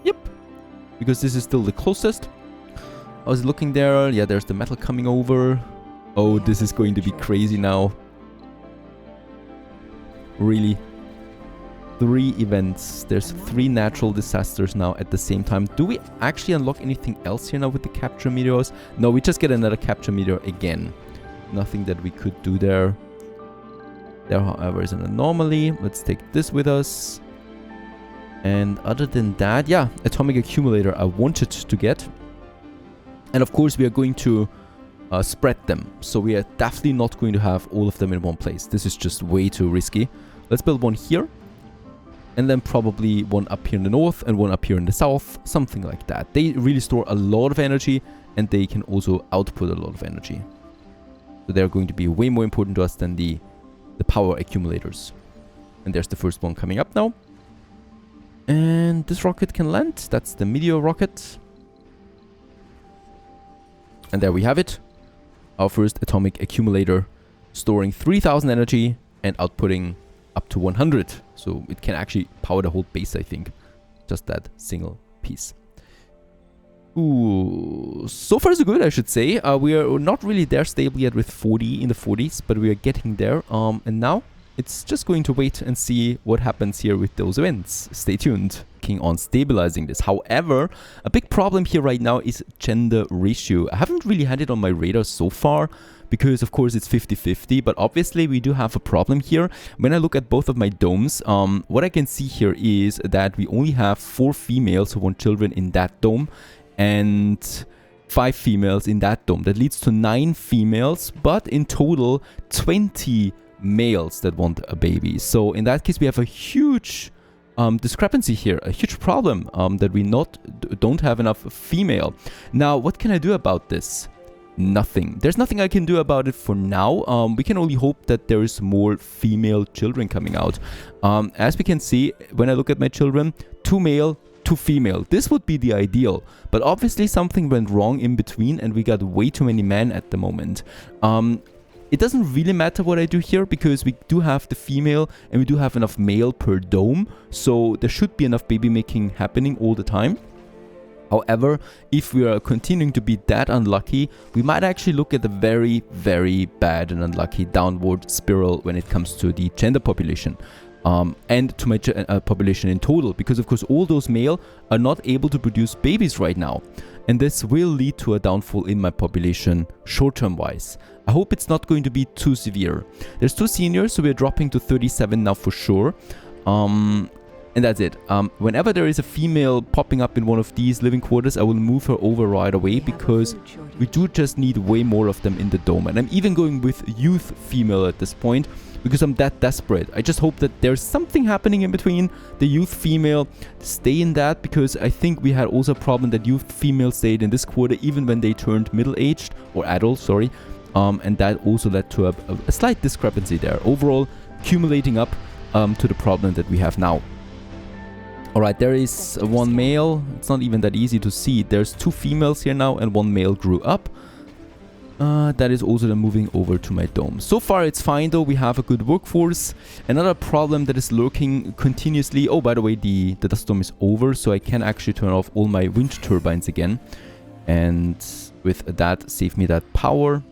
Yep, because this is still the closest. I was looking there. Yeah, there's the metal coming over. Oh, this is going to be crazy now. Really. 3 events. There's 3 natural disasters now at the same time. Do we actually unlock anything else here now with the capture meteors? No, we just get another capture meteor again. Nothing that we could do there. There, however, is an anomaly. Let's take this with us. And other than that, yeah, atomic accumulator I wanted to get. And of course we are going to spread them. So we are definitely not going to have all of them in one place. This is just way too risky. Let's build one here. And then probably one up here in the north and one up here in the south. Something like that. They really store a lot of energy, and they can also output a lot of energy. So they're going to be way more important to us than the power accumulators. And there's the first one coming up now. And this rocket can land. That's the meteor rocket. And there we have it. Our first atomic accumulator, storing 3000 energy and outputting up to 100. So it can actually power the whole base, I think. Just that single piece. Ooh, so far so good, I should say. We are not really there stable yet with 40 in the 40s, but we are getting there. And now it's just going to wait and see what happens here with those events. Stay tuned. Working on stabilizing this. However, a big problem here right now is gender ratio. I haven't really had it on my radar so far because of course it's 50-50, but obviously we do have a problem here. When I look at both of my domes, what I can see here is that we only have 4 females who want children in that dome, and 5 females in that dome. That leads to 9 females, but in total 20 males that want a baby. So in that case, we have a huge discrepancy here, a huge problem that we don't have enough female. Now, what can I do about this? Nothing. There's nothing I can do about it for now. We can only hope that there is more female children coming out. As we can see, when I look at my children, 2 male, 2 female. This would be the ideal, but obviously something went wrong in between and we got way too many men at the moment. It doesn't really matter what I do here because we do have the female and we do have enough male per dome, so there should be enough baby making happening all the time. However, if we are continuing to be that unlucky, we might actually look at a very, very bad and unlucky downward spiral when it comes to the gender population. And to my population in total, because of course all those male are not able to produce babies right now, and this will lead to a downfall in my population short-term wise. I hope it's not going to be too severe. There's 2 seniors, so we're dropping to 37 now for sure. And that's it. Whenever there is a female popping up in one of these living quarters, I will move her over right away because we do just need way more of them in the dome. And I'm even going with youth female at this point because I'm that desperate. I just hope that there's something happening in between the youth female. Stay in that, because I think we had also a problem that youth female stayed in this quarter even when they turned middle-aged or adult, sorry. And that also led to a slight discrepancy there. Overall, accumulating up to the problem that we have now. Alright, there is 1 male. It's not even that easy to see. There's 2 females here now and 1 male grew up. That is also then moving over to my dome. So far it's fine though, we have a good workforce. Another problem that is lurking continuously. Oh, by the way, the dust storm is over, so I can actually turn off all my wind turbines again. And with that, save me that power.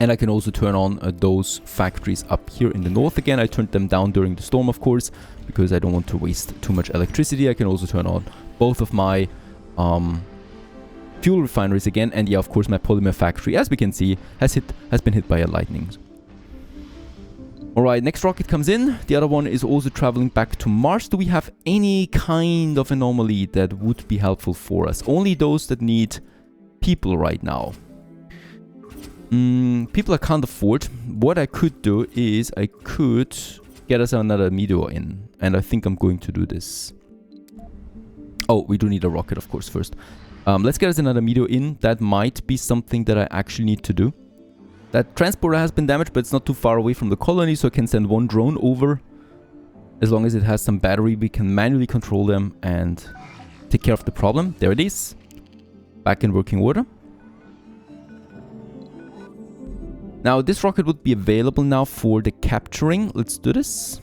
And I can also turn on those factories up here in the north again. I turned them down during the storm, of course, because I don't want to waste too much electricity. I can also turn on both of my fuel refineries again. And yeah, of course, my polymer factory, as we can see, has been hit by a lightning. Alright, next rocket comes in. The other one is also traveling back to Mars. Do we have any kind of anomaly that would be helpful for us? Only those that need people right now. People I can't afford. What I could do is I could get us another meteor in. And I think I'm going to do this. Oh, we do need a rocket, of course, first. Let's get us another meteor in. That might be something that I actually need to do. That transporter has been damaged, but it's not too far away from the colony, so I can send 1 drone over. As long as it has some battery, we can manually control them and take care of the problem. There it is. Back in working order. Now, this rocket would be available now for the capturing. Let's do this.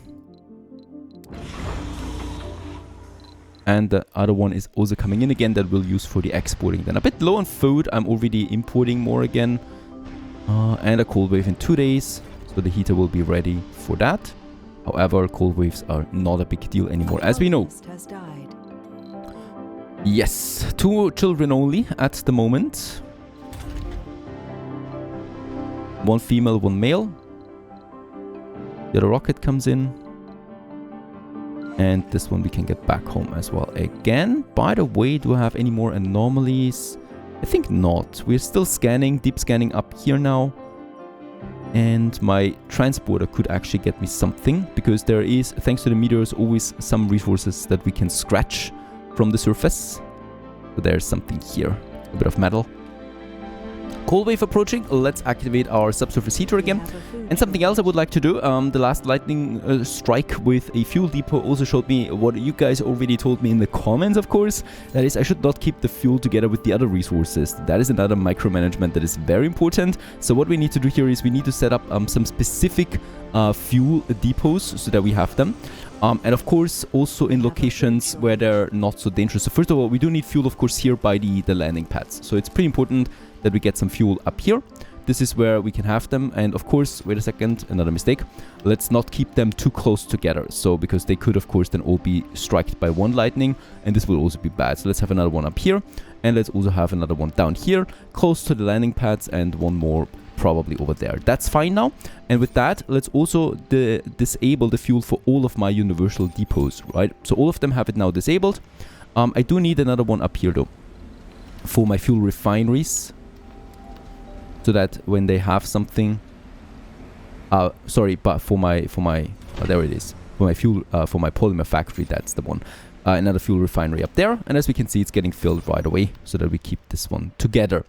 And the other one is also coming in again that we'll use for the exporting. Then a bit low on food. I'm already importing more again. And a cold wave in 2 days. So the heater will be ready for that. However, cold waves are not a big deal anymore, as we know. Yes, 2 children only at the moment. 1 female, 1 male. The other rocket comes in. And this one we can get back home as well again. By the way, do I have any more anomalies? I think not. We're still scanning, deep scanning up here now. And my transporter could actually get me something, because there is, thanks to the meteors, always some resources that we can scratch from the surface. So there's something here, a bit of metal. Cold wave approaching. Let's activate our subsurface heater again. And something else I would like to do. The last lightning strike with a fuel depot also showed me what you guys already told me in the comments, of course. That is, I should not keep the fuel together with the other resources. That is another micromanagement that is very important. So what we need to do here is we need to set up some specific fuel depots so that we have them. And of course, also in locations where they're not so dangerous. So first of all, we do need fuel, of course, here by the landing pads. So it's pretty important that we get some fuel up here. This is where we can have them. And of course, wait a second, another mistake. Let's not keep them too close together. So because they could, of course, then all be struck by one lightning. And this will also be bad. So let's have another one up here. And let's also have another one down here, close to the landing pads, and one more probably over there. That's fine now. And with that, let's also disable the fuel for all of my universal depots, right? So all of them have it now disabled. I do need another one up here though. for my fuel refineries, so that when they have something, sorry, but for my there it is, for my fuel, for my polymer factory, that's the one. Another fuel refinery up there, and as we can see, it's getting filled right away, so that we keep this one together.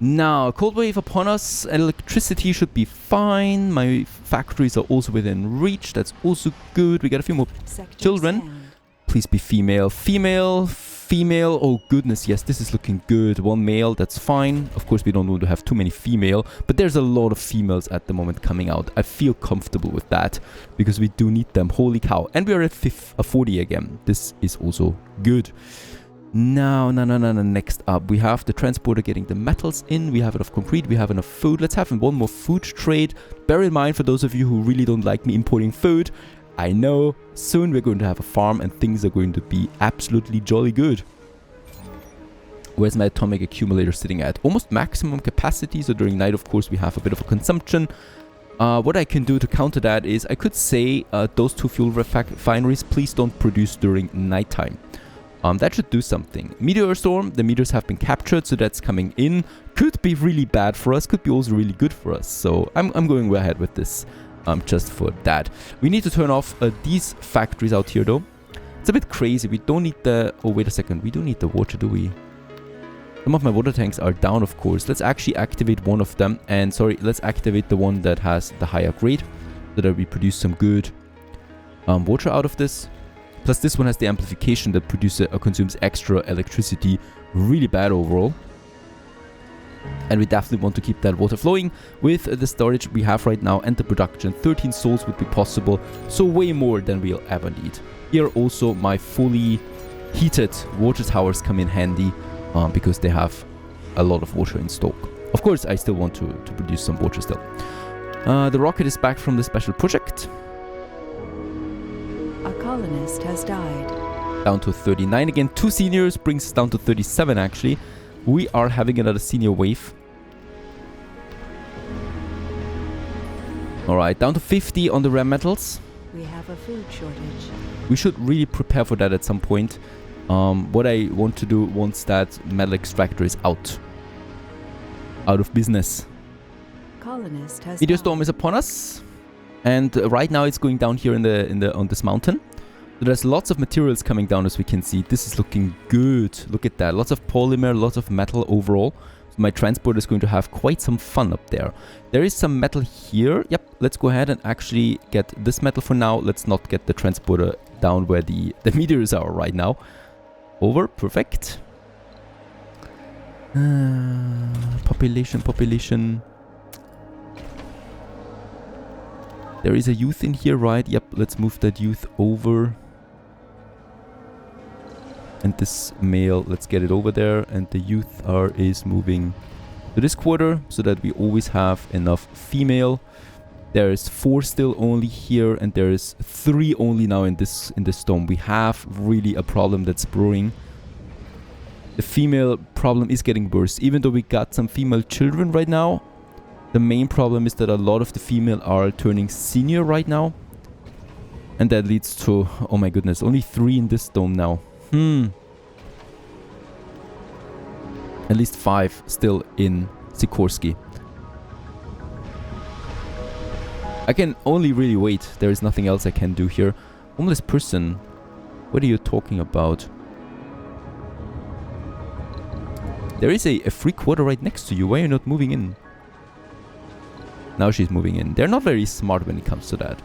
Now, cold wave upon us, electricity should be fine. My factories are also within reach, that's also good. We got a few more children. Please be female. Female, female, oh goodness, yes, this is looking good. One male, that's fine. Of course, we don't want to have too many female, but there's a lot of females at the moment coming out. I feel comfortable with that, because we do need them. Holy cow. And we are at 40 again. This is also good. Now, next up, we have the transporter getting the metals in. We have enough concrete, we have enough food. Let's have one more food trade. Bear in mind, for those of you who really don't like me importing food, I know soon we're going to have a farm and things are going to be absolutely jolly good. Where's my atomic accumulator sitting at? Almost maximum capacity, so during night, of course, we have a bit of a consumption. What I can do to counter that is I could say those two fuel refineries, please don't produce during nighttime. That should do something. Meteor storm, the meteors have been captured, so that's coming in. Could be really bad for us, could be also really good for us. So I'm going way ahead with this, just for that. We need to turn off these factories out here, though. It's a bit crazy. We don't need the... Oh, wait a second. We don't need the water, do we? Some of my water tanks are down, of course. Let's actually activate one of them. And sorry, let's activate the one that has the higher grade, so that we produce some good water out of this. Plus this one has the amplification that produces consumes extra electricity. Really bad overall. And we definitely want to keep that water flowing with the storage we have right now and the production. 13 souls would be possible, so way more than we'll ever need. Here also my fully heated water towers come in handy, because they have a lot of water in stock. Of course, I still want to produce some water still. The rocket is back from the special project. A colonist has died. Down to 39 again. 2 seniors brings us down to 37 actually. We are having another senior wave. Alright, down to 50 on the rare metals. We have a food shortage. We should really prepare for that at some point. What I want to do once that metal extractor is out of business. Colonist has Meteor died. storm is upon us. And right now it's going down here on this mountain. So there's lots of materials coming down, as we can see. This is looking good. Look at that. Lots of polymer, lots of metal overall. So my transport is going to have quite some fun up there. There is some metal here. Yep, let's go ahead and actually get this metal for now. Let's not get the transporter down where the meteors are right now. Over. Perfect. Population. There is a youth in here, right? Yep, let's move that youth over. And this male, let's get it over there. And the youth is moving to this quarter, so that we always have enough female. There is 4 still only here, and there is 3 only now in this storm. We have really a problem that's brewing. The female problem is getting worse, even though we got some female children right now. The main problem is that a lot of the female are turning senior right now. And that leads to, oh my goodness, only 3 in this dome now. At least 5 still in Sikorsky. I can only really wait. There is nothing else I can do here. Homeless person, what are you talking about? There is a free quarter right next to you. Why are you not moving in? Now she's moving in. They're not very smart when it comes to that.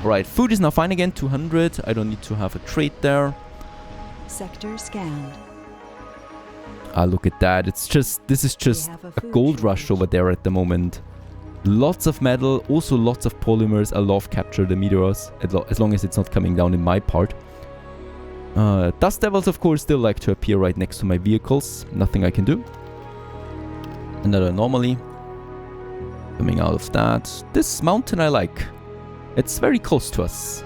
Alright, food is now fine again. 200. I don't need to have a trade there. Sector scanned. Ah, look at that. It's just, this is just a gold rush over there at the moment. Lots of metal, also lots of polymers. I love capture the meteors, as long as it's not coming down in my part. Dust devils, of course, still like to appear right next to my vehicles. Nothing I can do. Another anomaly coming out of that. This mountain I like. It's very close to us.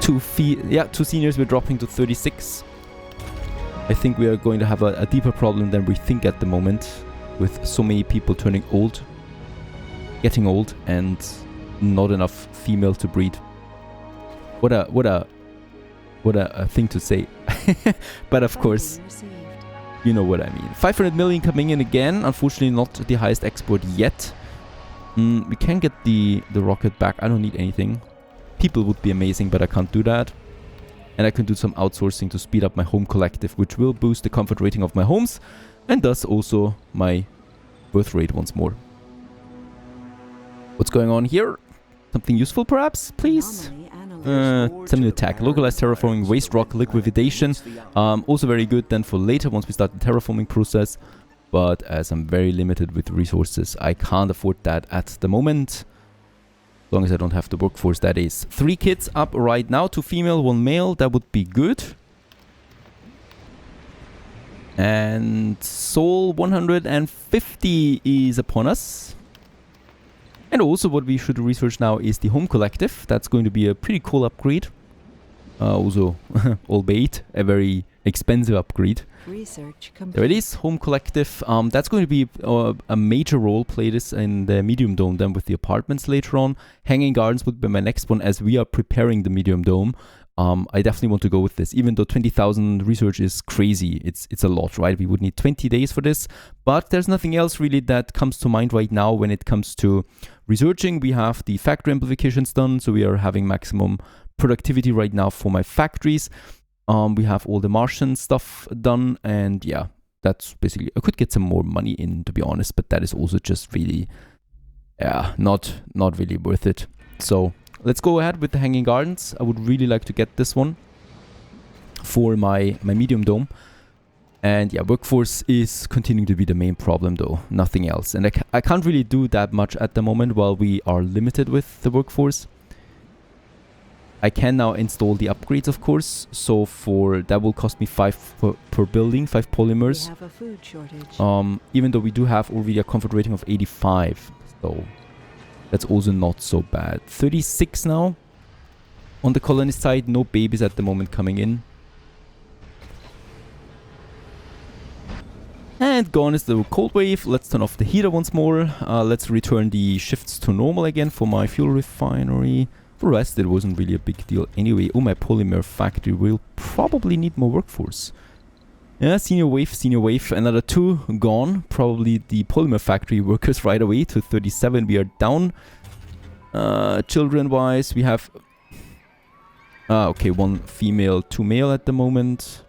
2 seniors, we're dropping to 36. I think we are going to have a deeper problem than we think at the moment, with so many people turning old, getting old, and not enough female to breed. What a What a thing to say. But of course, Funding received. you know what I mean. 500 million coming in again. Unfortunately, not the highest export yet. We can get the rocket back. I don't need anything. People would be amazing, but I can't do that. And I can do some outsourcing to speed up my home collective, which will boost the comfort rating of my homes and thus also my birth rate once more. What's going on here? Something useful perhaps, please? Some new tech. Localized terraforming, waste rock liquefaction. Also very good then for later once we start the terraforming process. But as I'm very limited with resources, I can't afford that at the moment. As long as I don't have the workforce, that is. 3 kids up right now, 2 female, 1 male. That would be good. And Soul 150 is upon us. And also what we should research now is the home collective. That's going to be a pretty cool upgrade. Also, albeit a very expensive upgrade. Research complete. There it is, home collective. That's going to be a major role play this in the medium dome then with the apartments later on. Hanging Gardens would be my next one as we are preparing the medium dome. I definitely want to go with this, even though 20,000 research is crazy. It's a lot, right? We would need 20 days for this, but there's nothing else really that comes to mind right now when it comes to researching. We have the factory amplifications done, so we are having maximum productivity right now for my factories. We have all the Martian stuff done, and yeah, that's basically, I could get some more money in, to be honest, but that is also just really, yeah, not really worth it. So let's go ahead with the Hanging Gardens. I would really like to get this one for my medium dome. And yeah, workforce is continuing to be the main problem though, nothing else. And I can't really do that much at the moment while we are limited with the workforce. I can now install the upgrades, of course. So for that will cost me 5 per building, 5 polymers. We have a food shortage. Even though we do have already a comfort rating of 85. So that's also not so bad. 36 now. On the colonist side, no babies at the moment coming in. And gone is the cold wave. Let's turn off the heater once more. Let's return the shifts to normal again for my fuel refinery. For the rest, it wasn't really a big deal anyway. Oh, my polymer factory will probably need more workforce. Yeah, senior wave, another 2 gone. Probably the polymer factory workers right away to 37. We are down. Children-wise, we have... okay, 1 female, 2 male at the moment.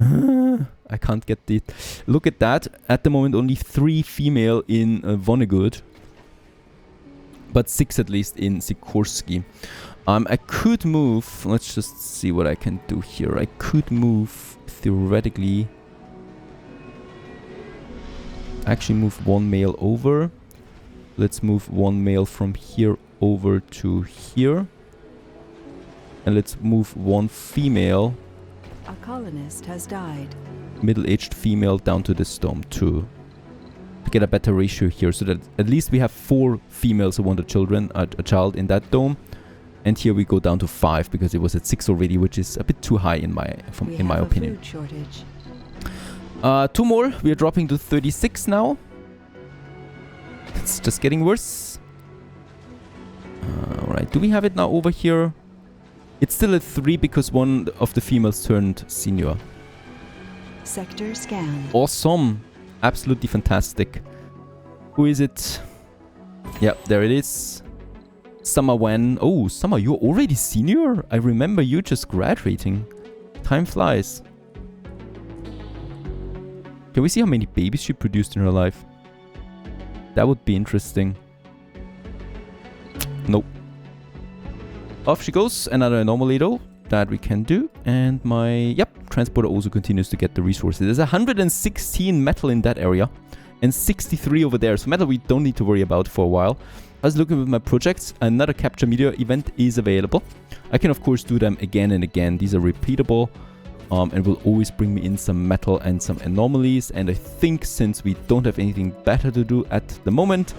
I can't get the... Look at that. At the moment, only 3 female in Vonnegut. But 6 at least in Sikorsky. I could move... Let's just see what I can do here. I could move, theoretically... Actually move 1 male over. Let's move 1 male from here over to here. And let's move 1 female... A colonist has died. Middle-aged female down to this dome to get a better ratio here, so that at least we have 4 females who want a child in that dome, and here we go down to 5 because it was at 6 already, which is a bit too high in my opinion. Food shortage. 2 more. We are dropping to 36 now. It's just getting worse. All right, do we have it now over here? It's still at 3 because 1 of the females turned senior. Sector scan. Awesome. Absolutely fantastic. Who is it? Yeah, there it is. Summer Wen. Oh, Summer, you're already senior? I remember you just graduating. Time flies. Can we see how many babies she produced in her life? That would be interesting. Nope. Off she goes. Another anomaly though that we can do. And my, yep, transporter also continues to get the resources. There's 116 metal in that area and 63 over there. So metal we don't need to worry about for a while. I was looking with my projects. Another capture meteor event is available. I can of course do them again and again. These are repeatable and will always bring me in some metal and some anomalies. And I think since we don't have anything better to do at the moment,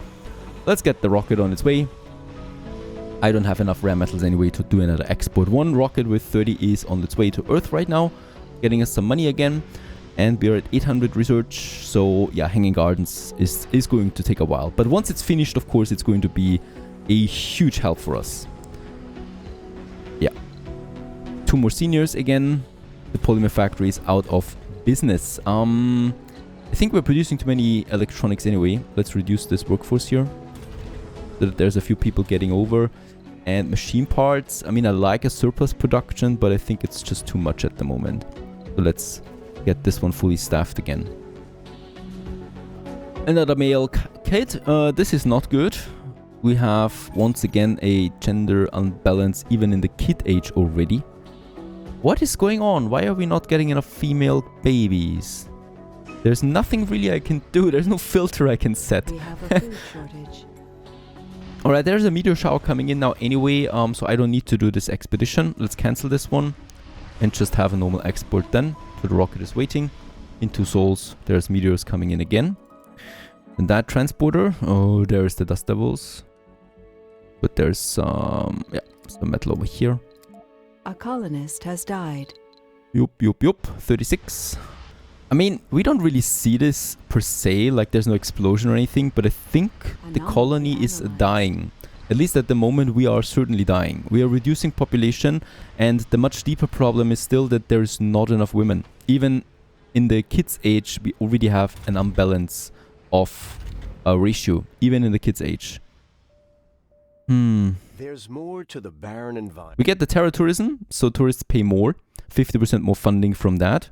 let's get the rocket on its way. I don't have enough rare metals anyway to do another export. 1 rocket with 30 is on its way to Earth right now, getting us some money again. And we're at 800 research. So yeah, Hanging Gardens is going to take a while. But once it's finished, of course, it's going to be a huge help for us. Yeah. 2 more seniors again. The polymer factory is out of business. I think we're producing too many electronics anyway. Let's reduce this workforce here. So that there's a few people getting over. And machine parts. I mean, I like a surplus production, but I think it's just too much at the moment. So let's get this one fully staffed again. Another male kid. This is not good. We have once again a gender unbalance even in the kid age already. What is going on? Why are we not getting enough female babies? There's nothing really I can do. There's no filter I can set. We have a food shortage. Alright, there's a meteor shower coming in now anyway, so I don't need to do this expedition. Let's cancel this one and just have a normal export then. So the rocket is waiting. In 2 souls, there's meteors coming in again. And that transporter, oh, there's the dust devils. But there's some metal over here. A colonist has died. Yup, 36. I mean, we don't really see this per se, like there's no explosion or anything, but I think the colony is dying. At least at the moment we are certainly dying. We are reducing population, and the much deeper problem is still that there's not enough women. Even in the kids' age, we already have an unbalance of a ratio, even in the kids' age. There's more to the barren environment. We get the terror tourism, so tourists pay more, 50% more funding from that.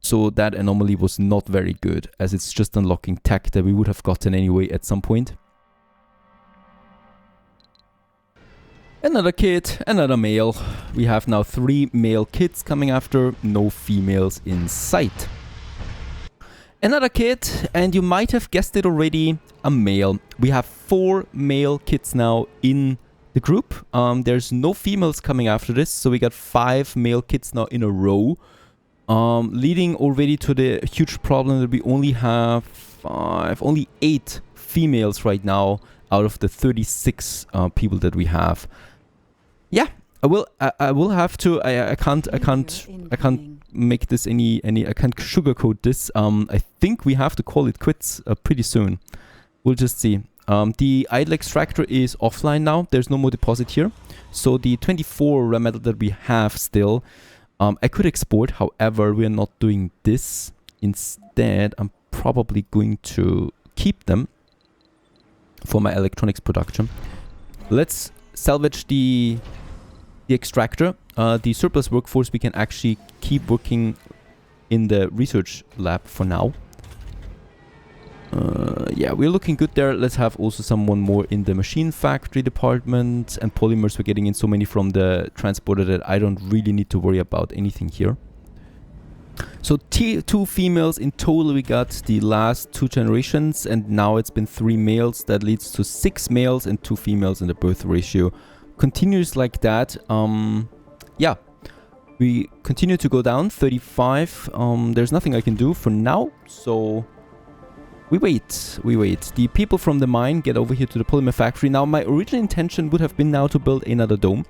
So that anomaly was not very good, as it's just unlocking tech that we would have gotten anyway at some point. Another kid, another male. We have now 3 male kids coming after, no females in sight. Another kid, and you might have guessed it already, a male. We have 4 male kids now in the group. There's no females coming after this, so we got 5 male kids now in a row. Leading already to the huge problem that we only have only 8 females right now out of the 36 people that we have. Yeah, I will have to. I can't make this any. I can't sugarcoat this. I think we have to call it quits pretty soon. We'll just see. The idle extractor is offline now. There's no more deposit here. So the 24 rare metal that we have still, I could export. However, we are not doing this. Instead, I'm probably going to keep them for my electronics production. Let's salvage the extractor. The surplus workforce we can actually keep working in the research lab for now. Yeah, we're looking good there. Let's have also someone more in the machine factory department. And polymers, we're getting in so many from the transporter that I don't really need to worry about anything here. So 2 females in total we got the last 2 generations, and now it's been 3 males. That leads to 6 males and 2 females in the birth ratio. Continues like that. Yeah, we continue to go down, 35. There's nothing I can do for now, so we wait. The people from the mine get over here to the polymer factory. Now, my original intention would have been now to build another dome.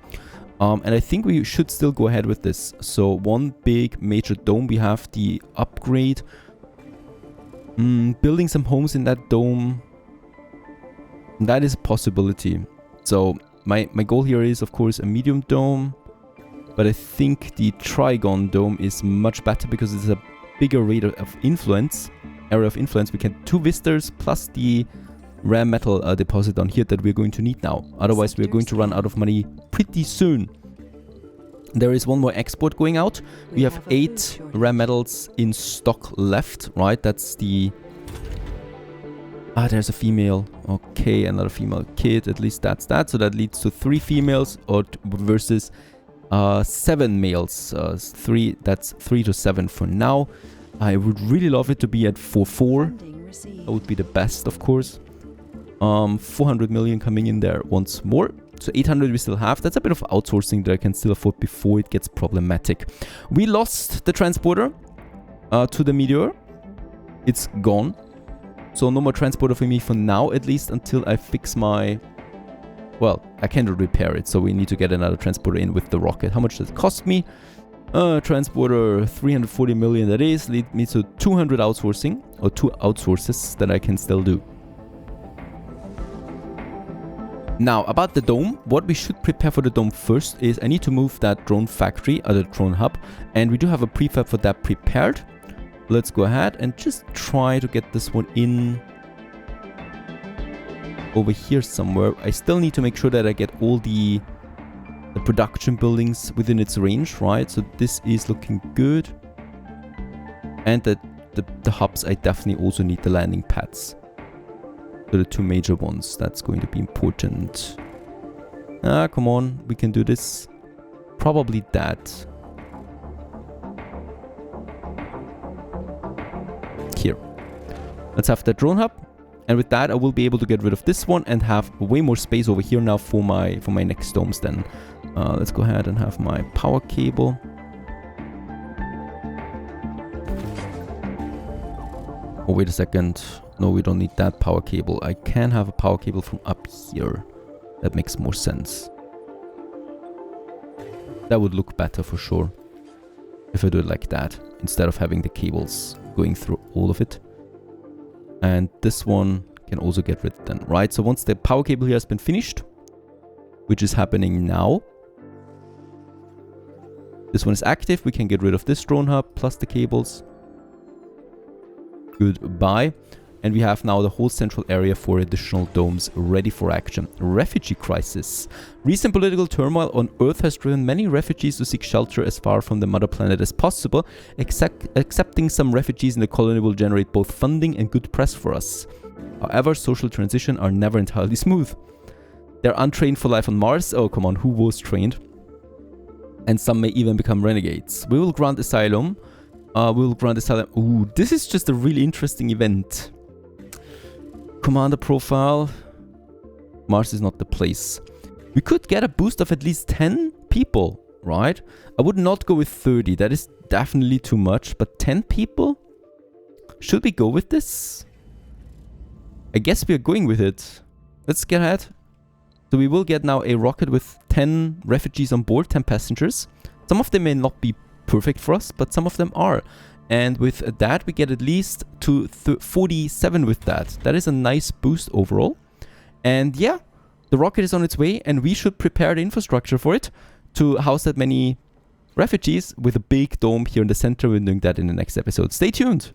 And I think we should still go ahead with this. So one big major dome. We have the upgrade. Building some homes in that dome. That is a possibility. So my goal here is, of course, a medium dome. But I think the trigon dome is much better because it's a bigger rate of influence. Area of influence. We can 2 visitors plus the rare metal deposit on here that we're going to need now. Otherwise, we're going to run out of money pretty soon. There is one more export going out. We have 8 rare metals in stock left, right? That's the... Ah, there's a female. Okay, another female kid. At least that's that. So that leads to 3 females or versus 7 males. 3. That's 3 to 7 for now. I would really love it to be at 4-4. That would be the best, of course. 400 million coming in there once more. So 800 we still have. That's a bit of outsourcing that I can still afford before it gets problematic. We lost the transporter to the meteor. It's gone. So no more transporter for me for now, at least until I fix my... Well, I can't repair it, so we need to get another transporter in with the rocket. How much does it cost me? Transporter, 340 million that is. Lead me to 200 outsourcing, or 2 outsources that I can still do. Now, about the dome, what we should prepare for the dome first is I need to move that drone factory, the drone hub, and we do have a prefab for that prepared. Let's go ahead and just try to get this one in over here somewhere. I still need to make sure that I get all the production buildings within its range, right? So this is looking good. And the hubs, I definitely also need the landing pads. So the two major ones, that's going to be important. Come on, we can do this. Probably that. Here. Let's have the drone hub. And with that, I will be able to get rid of this one and have way more space over here now for my next domes then. Let's go ahead and have my power cable. Oh, wait a second. No, we don't need that power cable. I can have a power cable from up here. That makes more sense. That would look better for sure. If I do it like that, instead of having the cables going through all of it. And this one can also get rid then, right? So once the power cable here has been finished, which is happening now. This one is active. We can get rid of this drone hub plus the cables. Goodbye. And we have now the whole central area for additional domes ready for action. Refugee crisis. Recent political turmoil on Earth has driven many refugees to seek shelter as far from the mother planet as possible. Accepting some refugees in the colony will generate both funding and good press for us. However, social transition are never entirely smooth. They're untrained for life on Mars. Oh, come on, who was trained? And some may even become renegades. We will grant asylum. Ooh, this is just a really interesting event. Commander profile. Mars is not the place. We could get a boost of at least 10 people, right? I would not go with 30. That is definitely too much. But 10 people? Should we go with this? I guess we are going with it. Let's get ahead. So we will get now a rocket with 10 refugees on board, 10 passengers. Some of them may not be perfect for us, but some of them are. And with that, we get at least to 47 with that. That is a nice boost overall. And yeah, the rocket is on its way, and we should prepare the infrastructure for it to house that many refugees with a big dome here in the center. We're doing that in the next episode. Stay tuned.